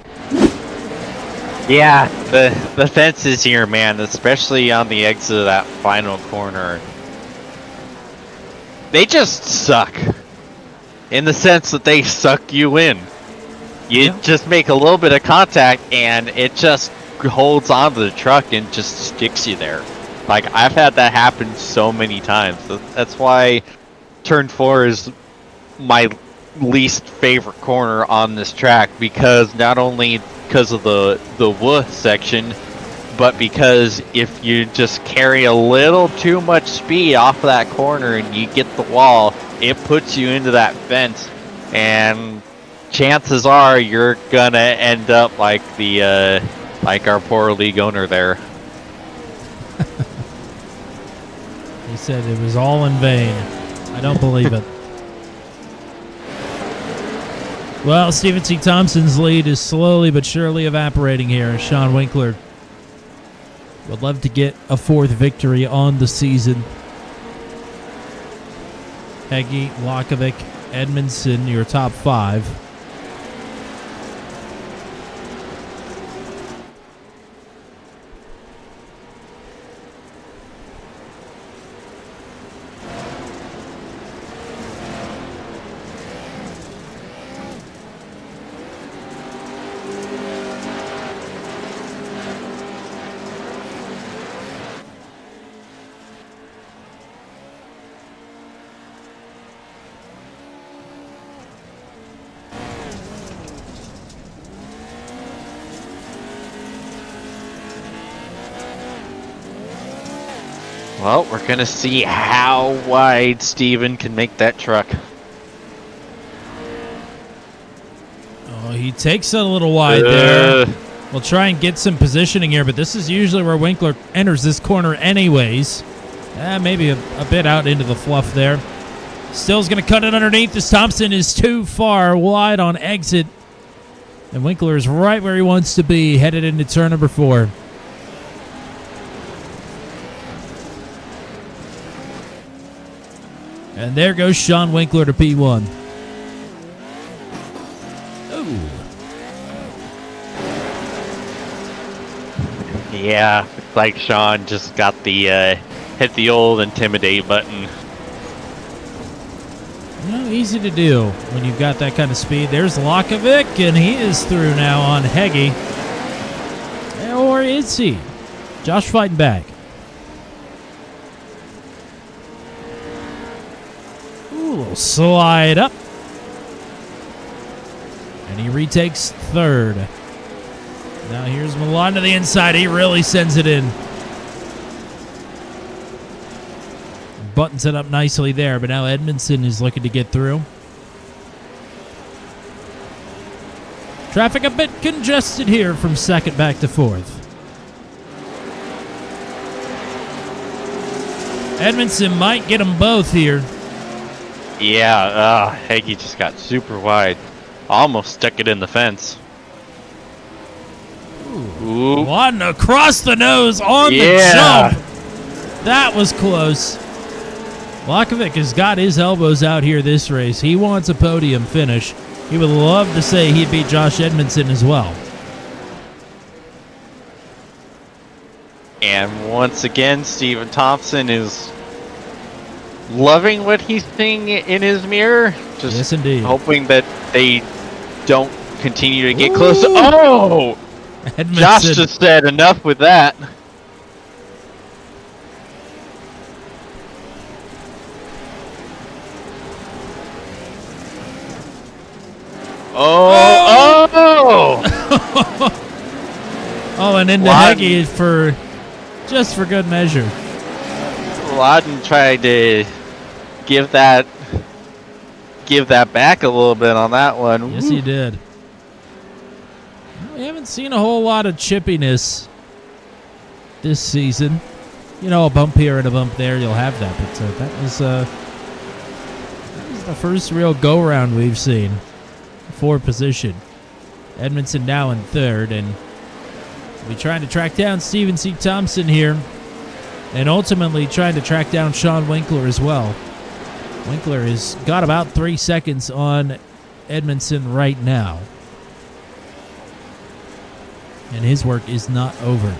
S8: Yeah, the fences here, man, especially on the exit of that final corner, they just suck. In the sense that they suck you in. You just make a little bit of contact and it just holds onto the truck and just sticks you there. Like, I've had that happen so many times. That's why turn 4 is my least favorite corner on this track, because not only because of the woo section, but because if you just carry a little too much speed off of that corner and you get the wall, it puts you into that fence, and chances are you're gonna end up like the like our poor league owner there.
S7: He said it was all in vain. I don't believe it. Well, Steven C. Thompson's lead is slowly but surely evaporating here. Sean Winkler would love to get a 4th victory on the season. Heggie, Lakovic, Edmondson, your top 5.
S8: Well, we're gonna see how wide Steven can make that truck.
S7: Oh, he takes it a little wide there. We'll try and get some positioning here, but this is usually where Winkler enters this corner anyways. Maybe a bit out into the fluff there. Still's going to cut it underneath as Thompson is too far wide on exit. And Winkler is right where he wants to be, headed into turn number 4. And there goes Sean Winkler to P1.
S8: Yeah, looks like Sean just got the hit the old intimidate button.
S7: You know, easy to do when you've got that kind of speed. There's Lakovic, and he is through now on Heggie. Or is he? Josh fighting back. Ooh, little slide up. And he retakes third. Now here's Milan to the inside. He really sends it in. Buttons it up nicely there, but now Edmondson is looking to get through. Traffic a bit congested here from second back to fourth. Edmondson might get them both here.
S8: Yeah, Heggie just got super wide. Almost stuck it in the fence. Ooh.
S7: One across the nose on the jump. That was close. Lakovic has got his elbows out here this race. He wants a podium finish. He would love to say he beat Josh Edmondson as well.
S8: And once again, Steven Thompson is loving what he's seeing in his mirror. Just
S7: yes, indeed.
S8: Hoping that they don't continue to get close. Oh!
S7: Edmondson.
S8: Josh just said enough with that. Oh!
S7: Oh, and into Heggie for good measure.
S8: Loudon tried to give that back a little bit on that one.
S7: Yes, he did. We haven't seen a whole lot of chippiness this season. You know, a bump here and a bump there, you'll have that. But that was the first real go-round we've seen for position. Edmondson now in third, and we're trying to track down Steven C. Thompson here, and ultimately trying to track down Sean Winkler as well. Winkler has got about 3 seconds on Edmondson right now, and his work is not over.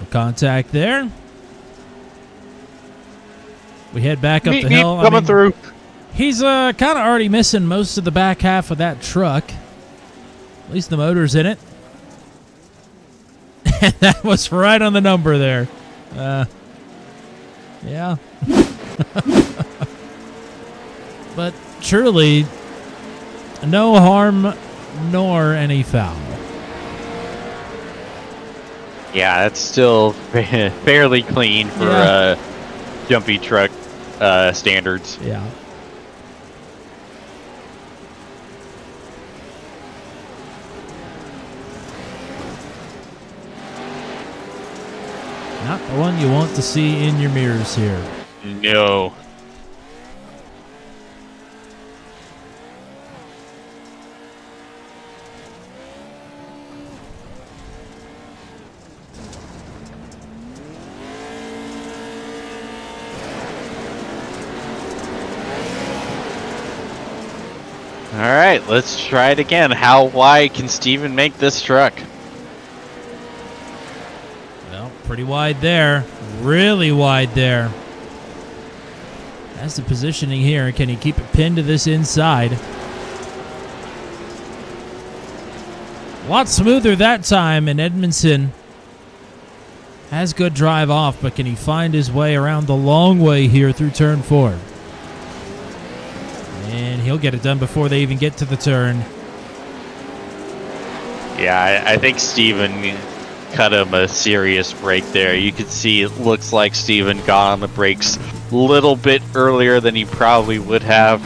S7: Contact there. We head back up the hill.
S8: Coming through.
S7: He's kind of already missing most of the back half of that truck. At least the motor's in it. And that was right on the number there. Yeah. But truly, no harm nor any foul.
S8: Yeah, that's still fairly clean for jumpy truck standards.
S7: Yeah. Not the one you want to see in your mirrors here.
S8: No. All right, let's try it again. How wide can Steven make this truck?
S7: Well, pretty wide there. Really wide there. That's the positioning here. Can he keep it pinned to this inside? A lot smoother that time, and Edmondson has good drive off, but can he find his way around the long way here through turn 4? And he'll get it done before they even get to the turn.
S8: Yeah, I think Steven cut him a serious break there. You could see it looks like Steven got on the brakes a little bit earlier than he probably would have.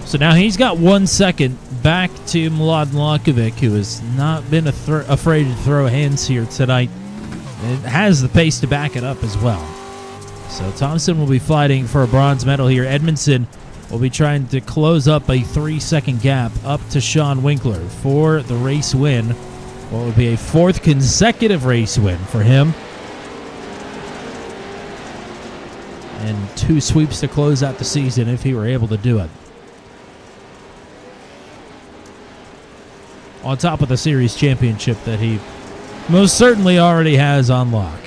S7: So now he's got 1 second back to Mladen Lakovic, who has not been afraid to throw hands here tonight. It has the pace to back it up as well. So Thompson will be fighting for a bronze medal here. Edmondson will be trying to close up a 3-second gap up to Sean Winkler for the race win. What would be a 4th consecutive race win for him. and 2 sweeps to close out the season if he were able to do it. On top of the series championship that he most certainly already has on lock.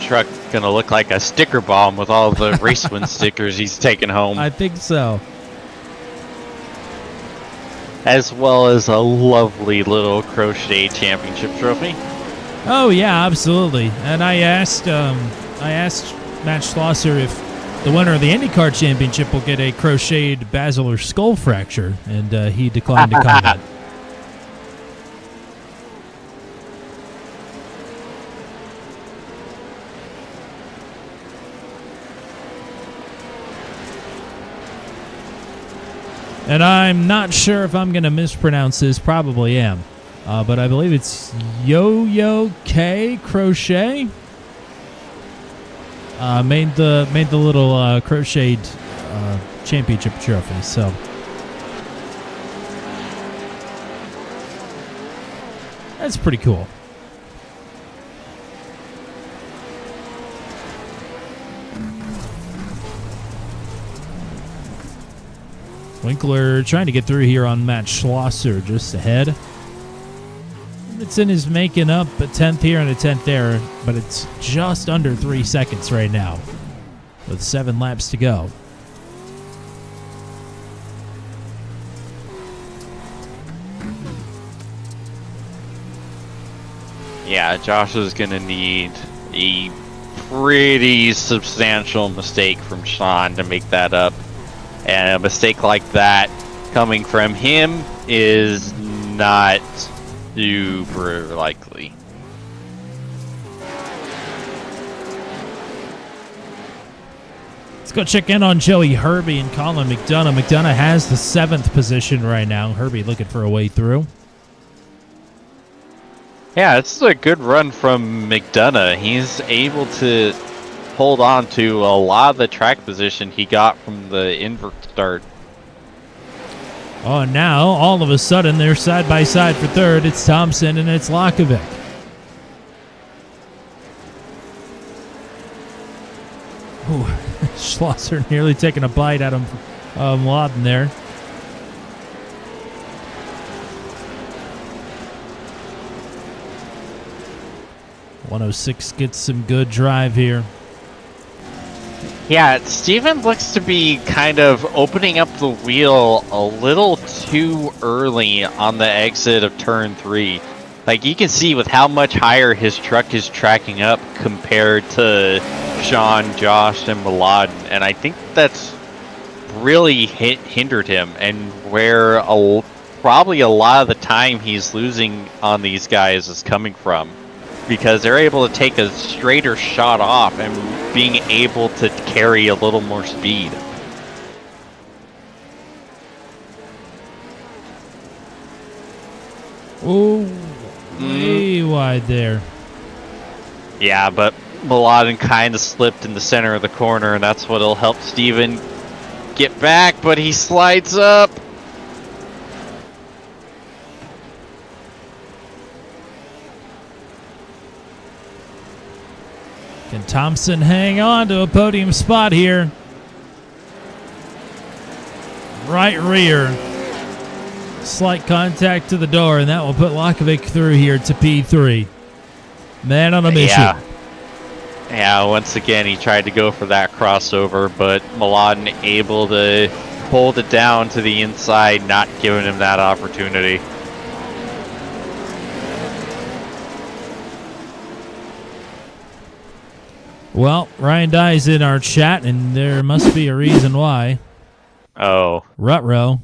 S8: Truck gonna look like a sticker bomb with all the race win stickers he's taken home.
S7: I think so.
S8: As well as a lovely little crochet championship trophy.
S7: Oh yeah, absolutely. And I asked Matt Schlosser if the winner of the IndyCar Championship will get a crocheted basilar skull fracture, and he declined to comment. And I'm not sure if I'm going to mispronounce this, probably am. But I believe it's Yo-Yo K Crochet. Made the little crocheted championship trophy. So that's pretty cool. Winkler trying to get through here on Matt Schlosser, just ahead. It's in his making up a 10th here and a 10th there, but it's just under 3 seconds right now with 7 laps to go.
S8: Yeah, Josh is going to need a pretty substantial mistake from Sean to make that up. And a mistake like that coming from him is not super likely.
S7: Let's go check in on Joey Herbie and Colin McDonough. McDonough has the 7th position right now. Herbie looking for a way through.
S8: Yeah, it's a good run from McDonough. He's able to hold on to a lot of the track position he got from the invert start.
S7: Oh, and now, all of a sudden, they're side by side for 3rd. It's Thompson and it's Lakovic. Ooh, Schlosser nearly taking a bite out of Mladen there. .106 gets some good drive here.
S8: Yeah, Steven looks to be kind of opening up the wheel a little too early on the exit of turn 3. Like, you can see with how much higher his truck is tracking up compared to Sean, Josh, and Mladen. And I think that's really hindered him, and where probably a lot of the time he's losing on these guys is coming from. Because they're able to take a straighter shot off and being able to carry a little more speed.
S7: Oh, way wide there.
S8: Yeah, but Mladen kind of slipped in the center of the corner, and that's what'll help Steven get back, but he slides up.
S7: Can Thompson hang on to a podium spot here? Right rear. Slight contact to the door, and that will put Lakovic through here to P3. Man on a mission.
S8: Yeah, once again, he tried to go for that crossover, but Mladen able to hold it down to the inside, not giving him that opportunity.
S7: Well, Ryan Dye's in our chat, and there must be a reason why.
S8: Oh.
S7: Rutrow.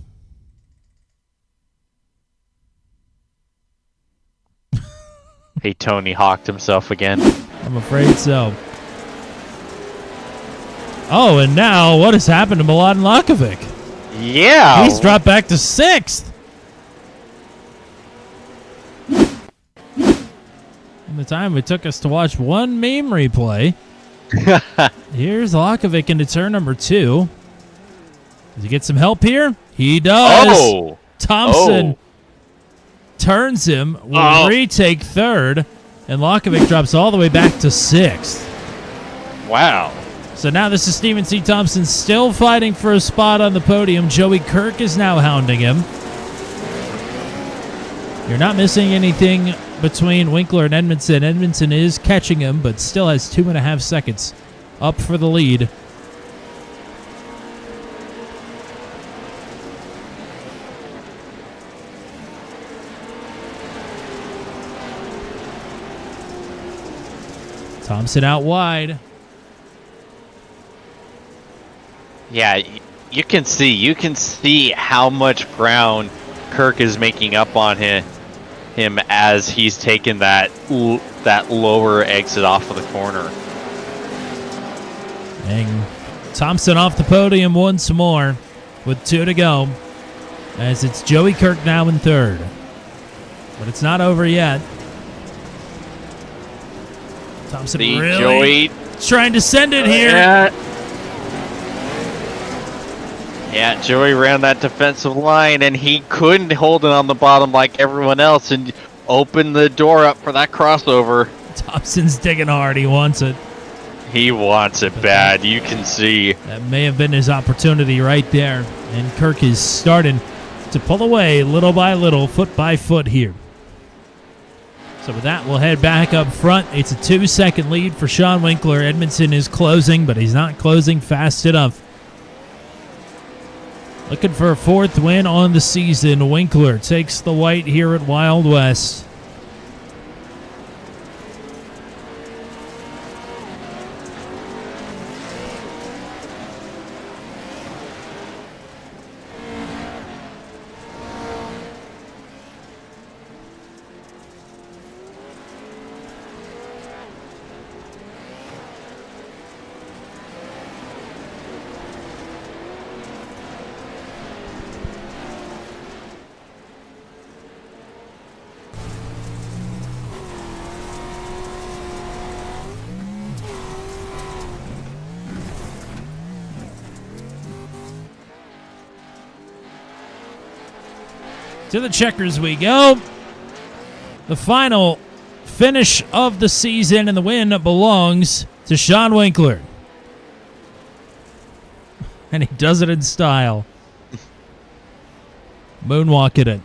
S8: Hey, Tony hawked himself again.
S7: I'm afraid so. Oh, and now what has happened to Mladen Lakovic?
S8: Yeah.
S7: He's dropped back to 6th. In the time it took us to watch one meme replay. Here's Lakovic into turn number 2. Does he get some help here? He does.
S8: Oh.
S7: Thompson turns him. Will retake 3rd. And Lokovic drops all the way back to 6th.
S8: Wow.
S7: So now this is Steven C. Thompson still fighting for a spot on the podium. Joey Kirk is now hounding him. You're not missing anything between Winkler and Edmondson. Edmondson is catching him, but still has 2.5 seconds up for the lead. Thompson out wide.
S8: Yeah, you can see how much ground Kirk is making up on him as he's taken that lower exit off of the corner.
S7: And Thompson off the podium once more with 2 to go, as it's Joey Kirk now in 3rd. But it's not over yet. Thompson really trying to send it here.
S8: Yeah, Joey ran that defensive line, and he couldn't hold it on the bottom like everyone else and opened the door up for that crossover.
S7: Thompson's digging hard. He wants it.
S8: He wants it bad. You can see.
S7: That may have been his opportunity right there. And Kirk is starting to pull away little by little, foot by foot here. So with that, we'll head back up front. It's a 2-second lead for Sean Winkler. Edmondson is closing, but he's not closing fast enough. Looking for a 4th win on the season. Winkler takes the white here at Wild West. To the checkers we go. The final finish of the season, and the win belongs to Sean Winkler. And he does it in style. Moonwalking it.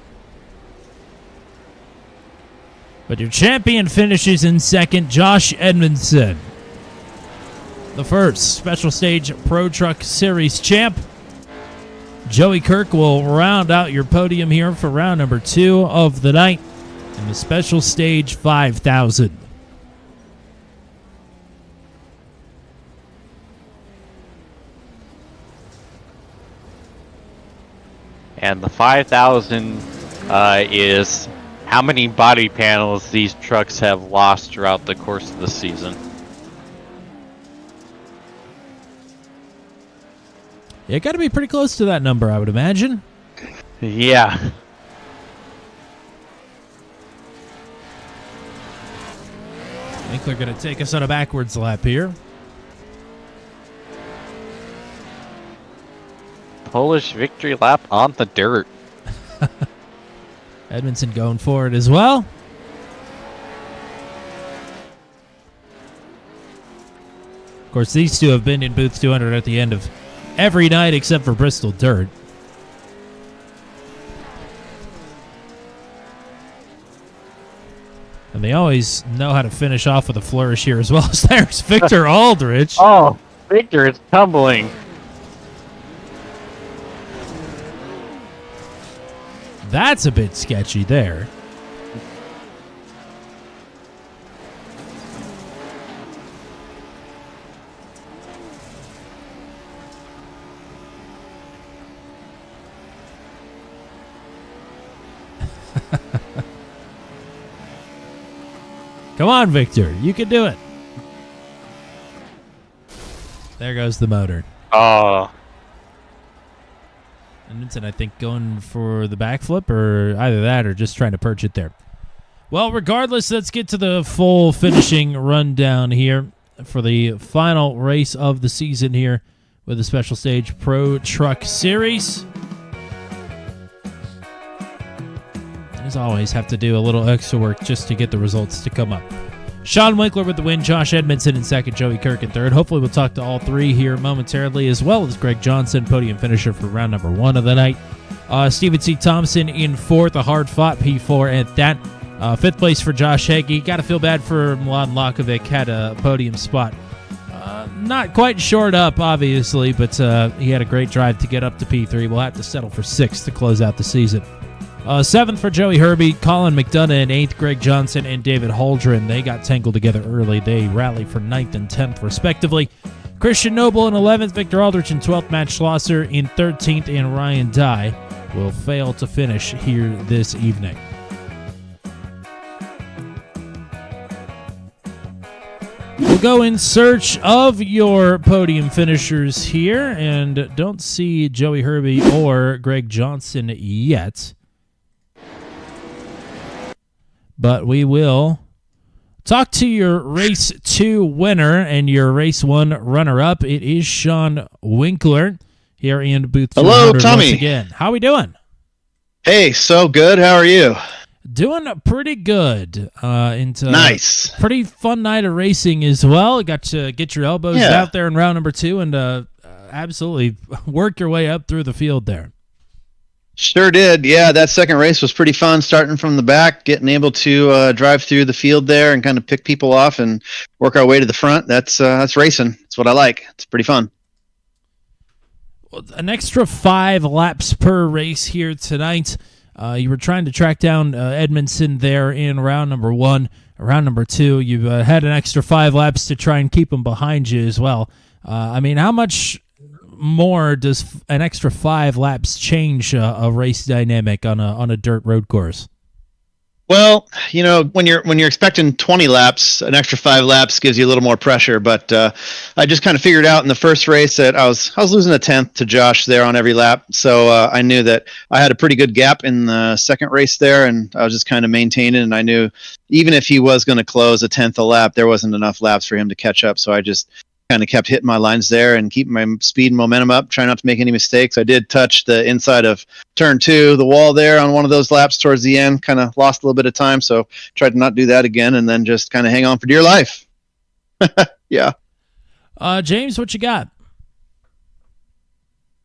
S7: But your champion finishes in 2nd, Josh Edmondson. The first Special Stage Pro Truck Series champ. Joey Kirk will round out your podium here for round number 2 of the night in the Special Stage 5000.
S8: And the 5,000 is how many body panels these trucks have lost throughout the course of the season.
S7: Yeah, got to be pretty close to that number, I would imagine.
S8: Yeah.
S7: I think they're going to take us on a backwards lap here.
S8: Polish victory lap on the dirt.
S7: Edmondson going for it as well. Of course, these two have been in booth 200 at the end of every night except for Bristol Dirt. And they always know how to finish off with a flourish here as well. As there's Victor Aldrich.
S8: Oh, Victor is tumbling.
S7: That's a bit sketchy there. Come on, Victor. You can do it. There goes the motor.
S8: Oh.
S7: Edmondson, I think, going for the backflip, or either that or just trying to perch it there. Well, regardless, let's get to the full finishing rundown here for the final race of the season here with the Special Stage Pro Truck Series. as always, have to do a little extra work just to get the results to come up. Sean Winkler with the win, Josh Edmondson in second, Joey Kirk in third. Hopefully we'll talk to all three here momentarily, as well as Greg Johnson, podium finisher for round number 1 of the night. Stephen C. Thompson in fourth, a hard-fought P4 at that. Fifth place for Josh Heggie. Got to feel bad for Milan Lakovic, had a podium spot. Not quite short up, obviously, but he had a great drive to get up to P3. We'll have to settle for 6th to close out the season. 7th for Joey Herbie, Colin McDonough in 8th, Greg Johnson and David Holdren. They got tangled together early. They rallied for 9th and 10th, respectively. Christian Noble in 11th, Victor Aldrich in 12th, Matt Schlosser in 13th, and Ryan Dye will fail to finish here this evening. We'll go in search of your podium finishers here, and don't see Joey Herbie or Greg Johnson yet. But we will talk to your Race 2 winner and your Race 1 runner-up. It is Sean Winkler here in booth 200.
S10: Hello, Tommy.
S7: Once again. How we doing?
S10: Hey, so good. How are you?
S7: Doing pretty good.
S10: Nice.
S7: Pretty fun night of racing as well. Got to get your elbows out there in round number 2 and absolutely work your way up through the field there.
S10: Sure did. Yeah, that second race was pretty fun, starting from the back, getting able to drive through the field there and kind of pick people off and work our way to the front. That's racing. That's what I like. It's pretty fun.
S7: An extra 5 laps per race here tonight. You were trying to track down Edmondson there in round number 1. Round number 2, you had an extra 5 laps to try and keep him behind you as well. I mean, how much more does an extra 5 laps change a race dynamic on a dirt road course?
S10: Well, you know, when you're expecting 20 laps, an extra 5 laps gives you a little more pressure. But I just kind of figured out in the first race that I was losing a tenth to Josh there on every lap, so I knew that I had a pretty good gap in the second race there, and I was just kind of maintaining. And I knew even if he was going to close a tenth a lap, there wasn't enough laps for him to catch up. So I just kind of kept hitting my lines there and keeping my speed and momentum up, trying not to make any mistakes. I did touch the inside of turn 2, the wall there on one of those laps towards the end, kind of lost a little bit of time. So tried to not do that again and then just kind of hang on for dear life. Yeah.
S7: James, what you got?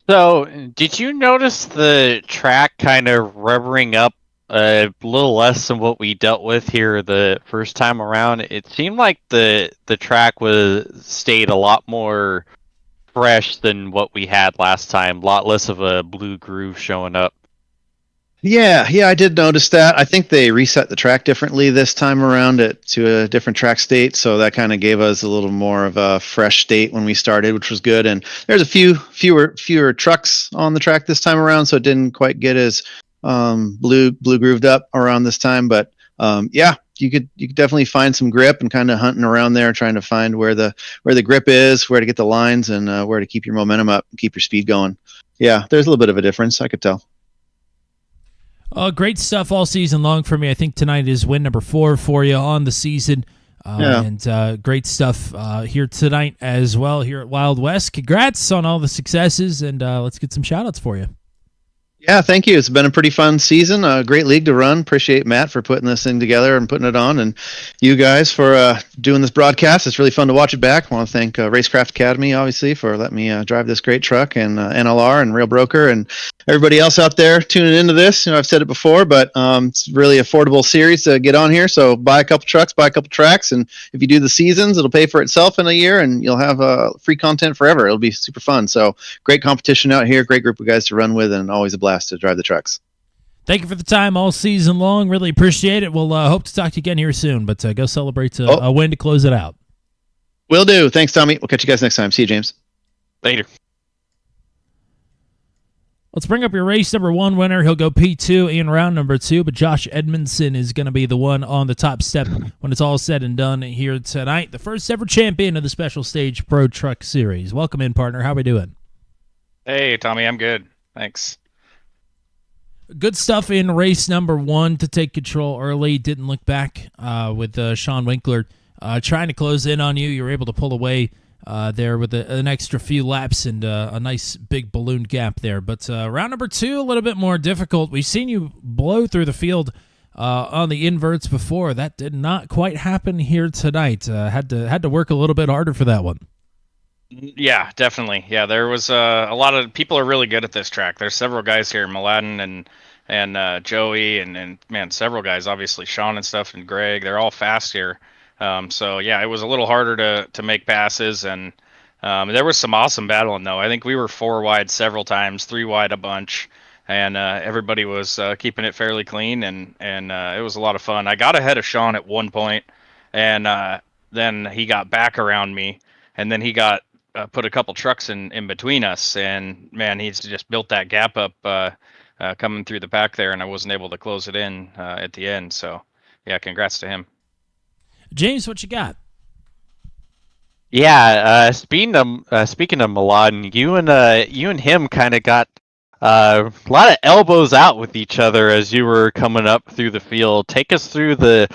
S8: So, did you notice the track kind of rubbering up a little less than what we dealt with here the first time around? It seemed like the track stayed a lot more fresh than what we had last time. A lot less of a blue groove showing up.
S10: Yeah, I did notice that. I think they reset the track differently this time around to a different track state, so that kind of gave us a little more of a fresh state when we started, which was good. And there's a fewer trucks on the track this time around, so it didn't quite get as blue grooved up around this time. But yeah, you could definitely find some grip and kind of hunting around there, trying to find where the grip is, where to get the lines, and where to keep your momentum up and keep your speed going. Yeah, there's a little bit of a difference, I could tell.
S7: Great stuff all season long for me. I think tonight is win number 4 for you on the season. And great stuff here tonight as well here at Wild West. Congrats on all the successes, and let's get some shout-outs for you.
S10: Yeah, thank you. It's been a pretty fun season. A great league to run. Appreciate Matt for putting this thing together and putting it on, and you guys for doing this broadcast. It's really fun to watch it back. I want to thank Racecraft Academy, obviously, for letting me drive this great truck, and NLR and Rail Broker, and everybody else out there tuning into this. You know, I've said it before, but it's really affordable series to get on here. So buy a couple trucks, buy a couple tracks, and if you do the seasons, it'll pay for itself in a year, and you'll have free content forever. It'll be super fun. So great competition out here, great group of guys to run with, and always a blast to drive the trucks.
S7: Thank you for the time all season long. Really appreciate it. We'll hope to talk to you again here soon, but go celebrate a win to close it out.
S10: Will do. Thanks, Tommy. We'll catch you guys next time. See you, James.
S8: Later.
S7: Let's bring up your race number 1 winner. He'll go P2 in round number 2, but Josh Edmondson is going to be the one on the top step when it's all said and done here tonight. The first ever champion of the Special Stage Pro Truck Series. Welcome in, partner. How we doing?
S11: Hey, Tommy. I'm good. Thanks.
S7: Good stuff in race number 1 to take control early. Didn't look back with Sean Winkler trying to close in on you. You were able to pull away there with an extra few laps and a nice big balloon gap there. But round number 2, a little bit more difficult. We've seen you blow through the field on the inverts before. That did not quite happen here tonight. Had to work a little bit harder for that one.
S11: Yeah, definitely. Yeah, there was a lot of people are really good at this track. There's several guys here, Mladen and Joey and man, several guys. Obviously, Sean and stuff and Greg. They're all fast here. So yeah, it was a little harder to make passes, and there was some awesome battling though. I think we were 4 wide several times, 3 wide a bunch, and everybody was keeping it fairly clean, and it was a lot of fun. I got ahead of Sean at one point, and then he got back around me, and then he got put a couple trucks in between us, and man, he's just built that gap up coming through the pack there, and I wasn't able to close it in at the end. So yeah, congrats to him.
S7: James, what you got?
S8: Yeah, speaking of Mladen, you and him kind of got a lot of elbows out with each other as you were coming up through the field. Take us through the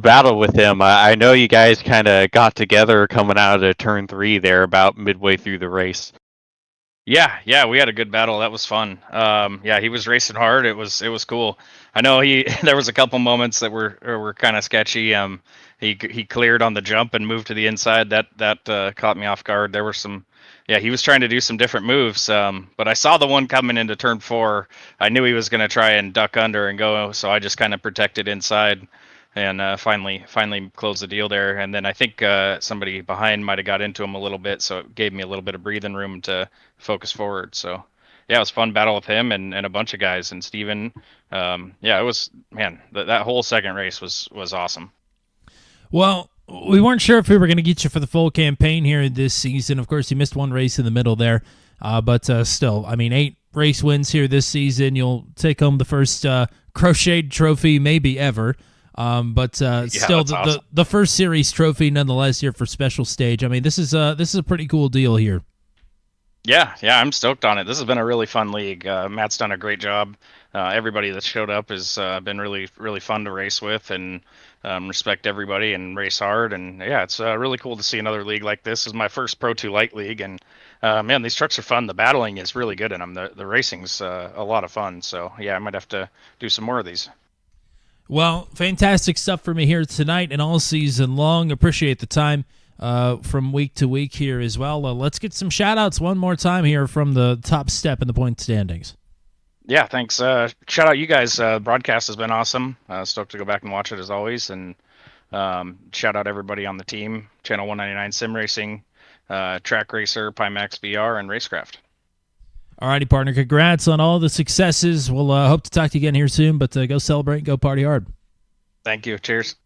S8: battle with him. I know you guys kind of got together coming out of turn 3 there about midway through the race.
S11: Yeah, we had a good battle. That was fun. Yeah, he was racing hard. It was cool. I know there was a couple moments that were kind of sketchy. He cleared on the jump and moved to the inside. That caught me off guard. There were some, yeah, he was trying to do some different moves. But I saw the one coming into turn 4. I knew he was going to try and duck under and go, so I just kind of protected inside. And finally closed the deal there. And then I think somebody behind might have got into him a little bit, so it gave me a little bit of breathing room to focus forward. So yeah, it was a fun battle with him and a bunch of guys. And Steven, yeah, it was, man, that whole second race was awesome.
S7: Well, we weren't sure if we were going to get you for the full campaign here this season. Of course, you missed one race in the middle there, but still, I mean, 8 race wins here this season. You'll take home the first crocheted trophy maybe ever. But still,
S11: awesome.
S7: the first series trophy nonetheless here for Special Stage. I mean, this is a pretty cool deal here.
S11: Yeah, I'm stoked on it. This has been a really fun league. Matt's done a great job. Everybody that showed up has been really, really fun to race with, and respect everybody and race hard. And yeah, it's really cool to see another league like this. This is my first Pro 2 Light League, and man, these trucks are fun. The battling is really good in them. The racing's a lot of fun. So yeah, I might have to do some more of these.
S7: Well, fantastic stuff for me here tonight and all season long. Appreciate the time from week to week here as well. Let's get some shout-outs one more time here from the top step in the point standings.
S11: Yeah, thanks. Shout out you guys. Broadcast has been awesome. Stoked to go back and watch it as always. And shout out everybody on the team, Channel 199 Sim Racing, Track Racer, Pimax VR, and Racecraft.
S7: All righty, partner. Congrats on all the successes. We'll hope to talk to you again here soon, but go celebrate and go party hard.
S11: Thank you. Cheers.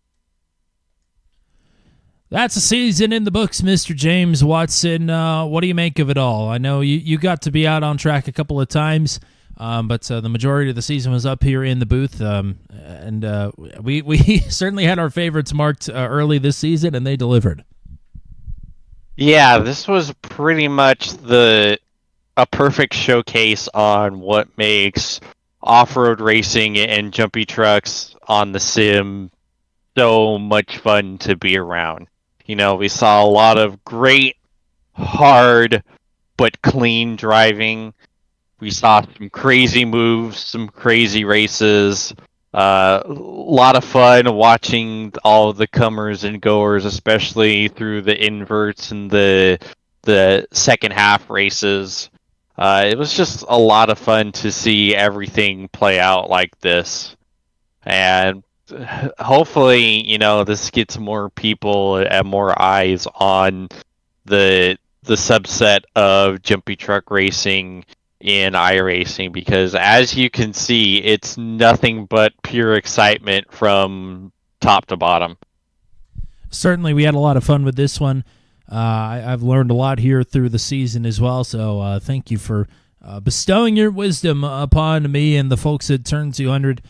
S7: That's a season in the books, Mr. James Watson. What do you make of it all? I know you got to be out on track a couple of times, but the majority of the season was up here in the booth, and we certainly had our favorites marked early this season, and they delivered.
S8: Yeah, this was pretty much a perfect showcase on what makes off-road racing and jumpy trucks on the sim so much fun to be around. You know, we saw a lot of great, hard, but clean driving. We saw some crazy moves, some crazy races. A lot of fun watching all of the comers and goers, especially through the inverts and the second half races. It was just a lot of fun to see everything play out like this. And hopefully, you know, this gets more people and more eyes on the subset of jumpy truck racing in iRacing, because as you can see, it's nothing but pure excitement from top to bottom.
S7: Certainly, we had a lot of fun with this one. I've learned a lot here through the season as well, so thank you for bestowing your wisdom upon me and the folks at Turn 200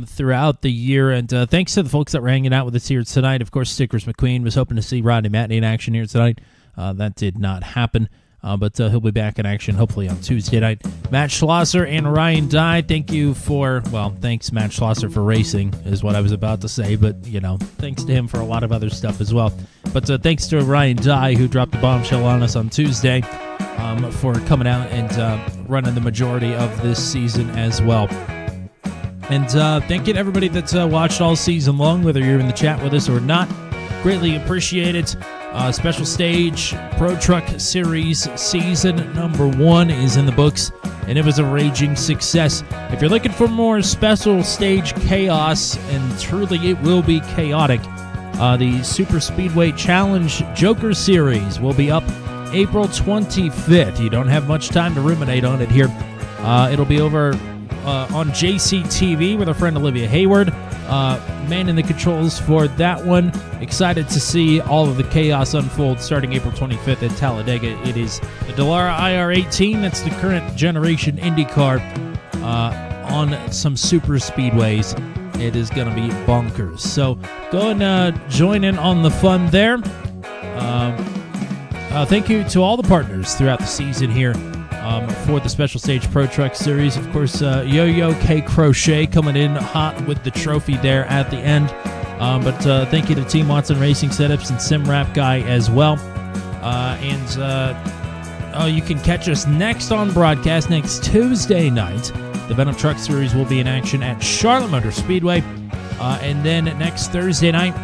S7: throughout the year. And thanks to the folks that were hanging out with us here tonight. Of course, Stickers McQueen was hoping to see Rodney Matney in action here tonight. That did not happen, but he'll be back in action hopefully on Tuesday night. Matt Schlosser and Ryan Dye, thanks Matt Schlosser for racing is what I was about to say, but you know, thanks to him for a lot of other stuff as well. But thanks to Ryan Dye, who dropped the bombshell on us on Tuesday, for coming out and running the majority of this season as well. And thank you to everybody that's watched all season long, whether you're in the chat with us or not. Greatly appreciate it. Special Stage Pro Truck Series Season number 1 is in the books, and it was a raging success. If you're looking for more Special Stage chaos, and truly it will be chaotic, the Super Speedway Challenge Joker Series will be up April 25th. You don't have much time to ruminate on it here. It'll be over on JCTV with our friend Olivia Hayward, manning the controls for that one. Excited to see all of the chaos unfold starting April 25th at Talladega. It is the Dallara IR18. That's the current generation IndyCar on some super speedways. It is going to be bonkers. So go and join in on the fun there. Thank you to all the partners throughout the season here for the Special Stage Pro Truck Series. Of course, Yo-Yo K Crochet coming in hot with the trophy there at the end. But thank you to Team Watson Racing Setups and SimWrap Guy as well. You can catch us next on broadcast next Tuesday night. The Venom Truck Series will be in action at Charlotte Motor Speedway. And then next Thursday night,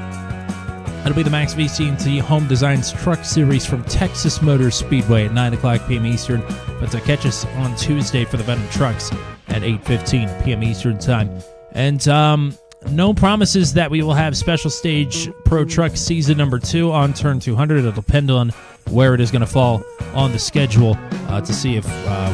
S7: it'll be the Max VC&T Home Designs Truck Series from Texas Motor Speedway at 9 o'clock p.m. Eastern. But to catch us on Tuesday for the Venom Trucks at 8:15 p.m. Eastern Time. And no promises that we will have Special Stage Pro Truck Season number 2 on Turn 200. It'll depend on where it is going to fall on the schedule to see if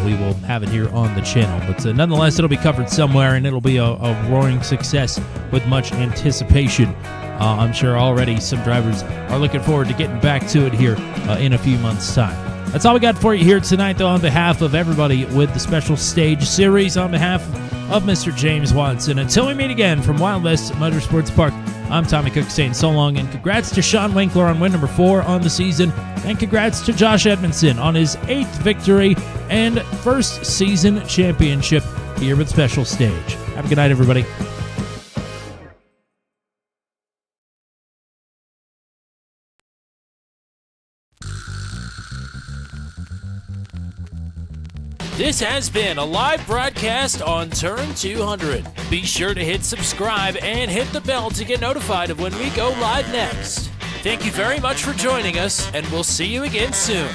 S7: we will have it here on the channel. But nonetheless, it'll be covered somewhere, and it'll be a roaring success with much anticipation. I'm sure already some drivers are looking forward to getting back to it here in a few months' time. That's all we got for you here tonight, though, on behalf of everybody with the Special Stage Series, on behalf of Mr. James Watson. Until we meet again from Wild West Motorsports Park, I'm Tommy Cook saying so long, and congrats to Sean Winkler on win number 4 on the season, and congrats to Josh Edmondson on his 8th victory and first season championship here with Special Stage. Have a good night, everybody.
S12: This has been a live broadcast on Turn 200. Be sure to hit subscribe and hit the bell to get notified of when we go live next. Thank you very much for joining us, and we'll see you again soon.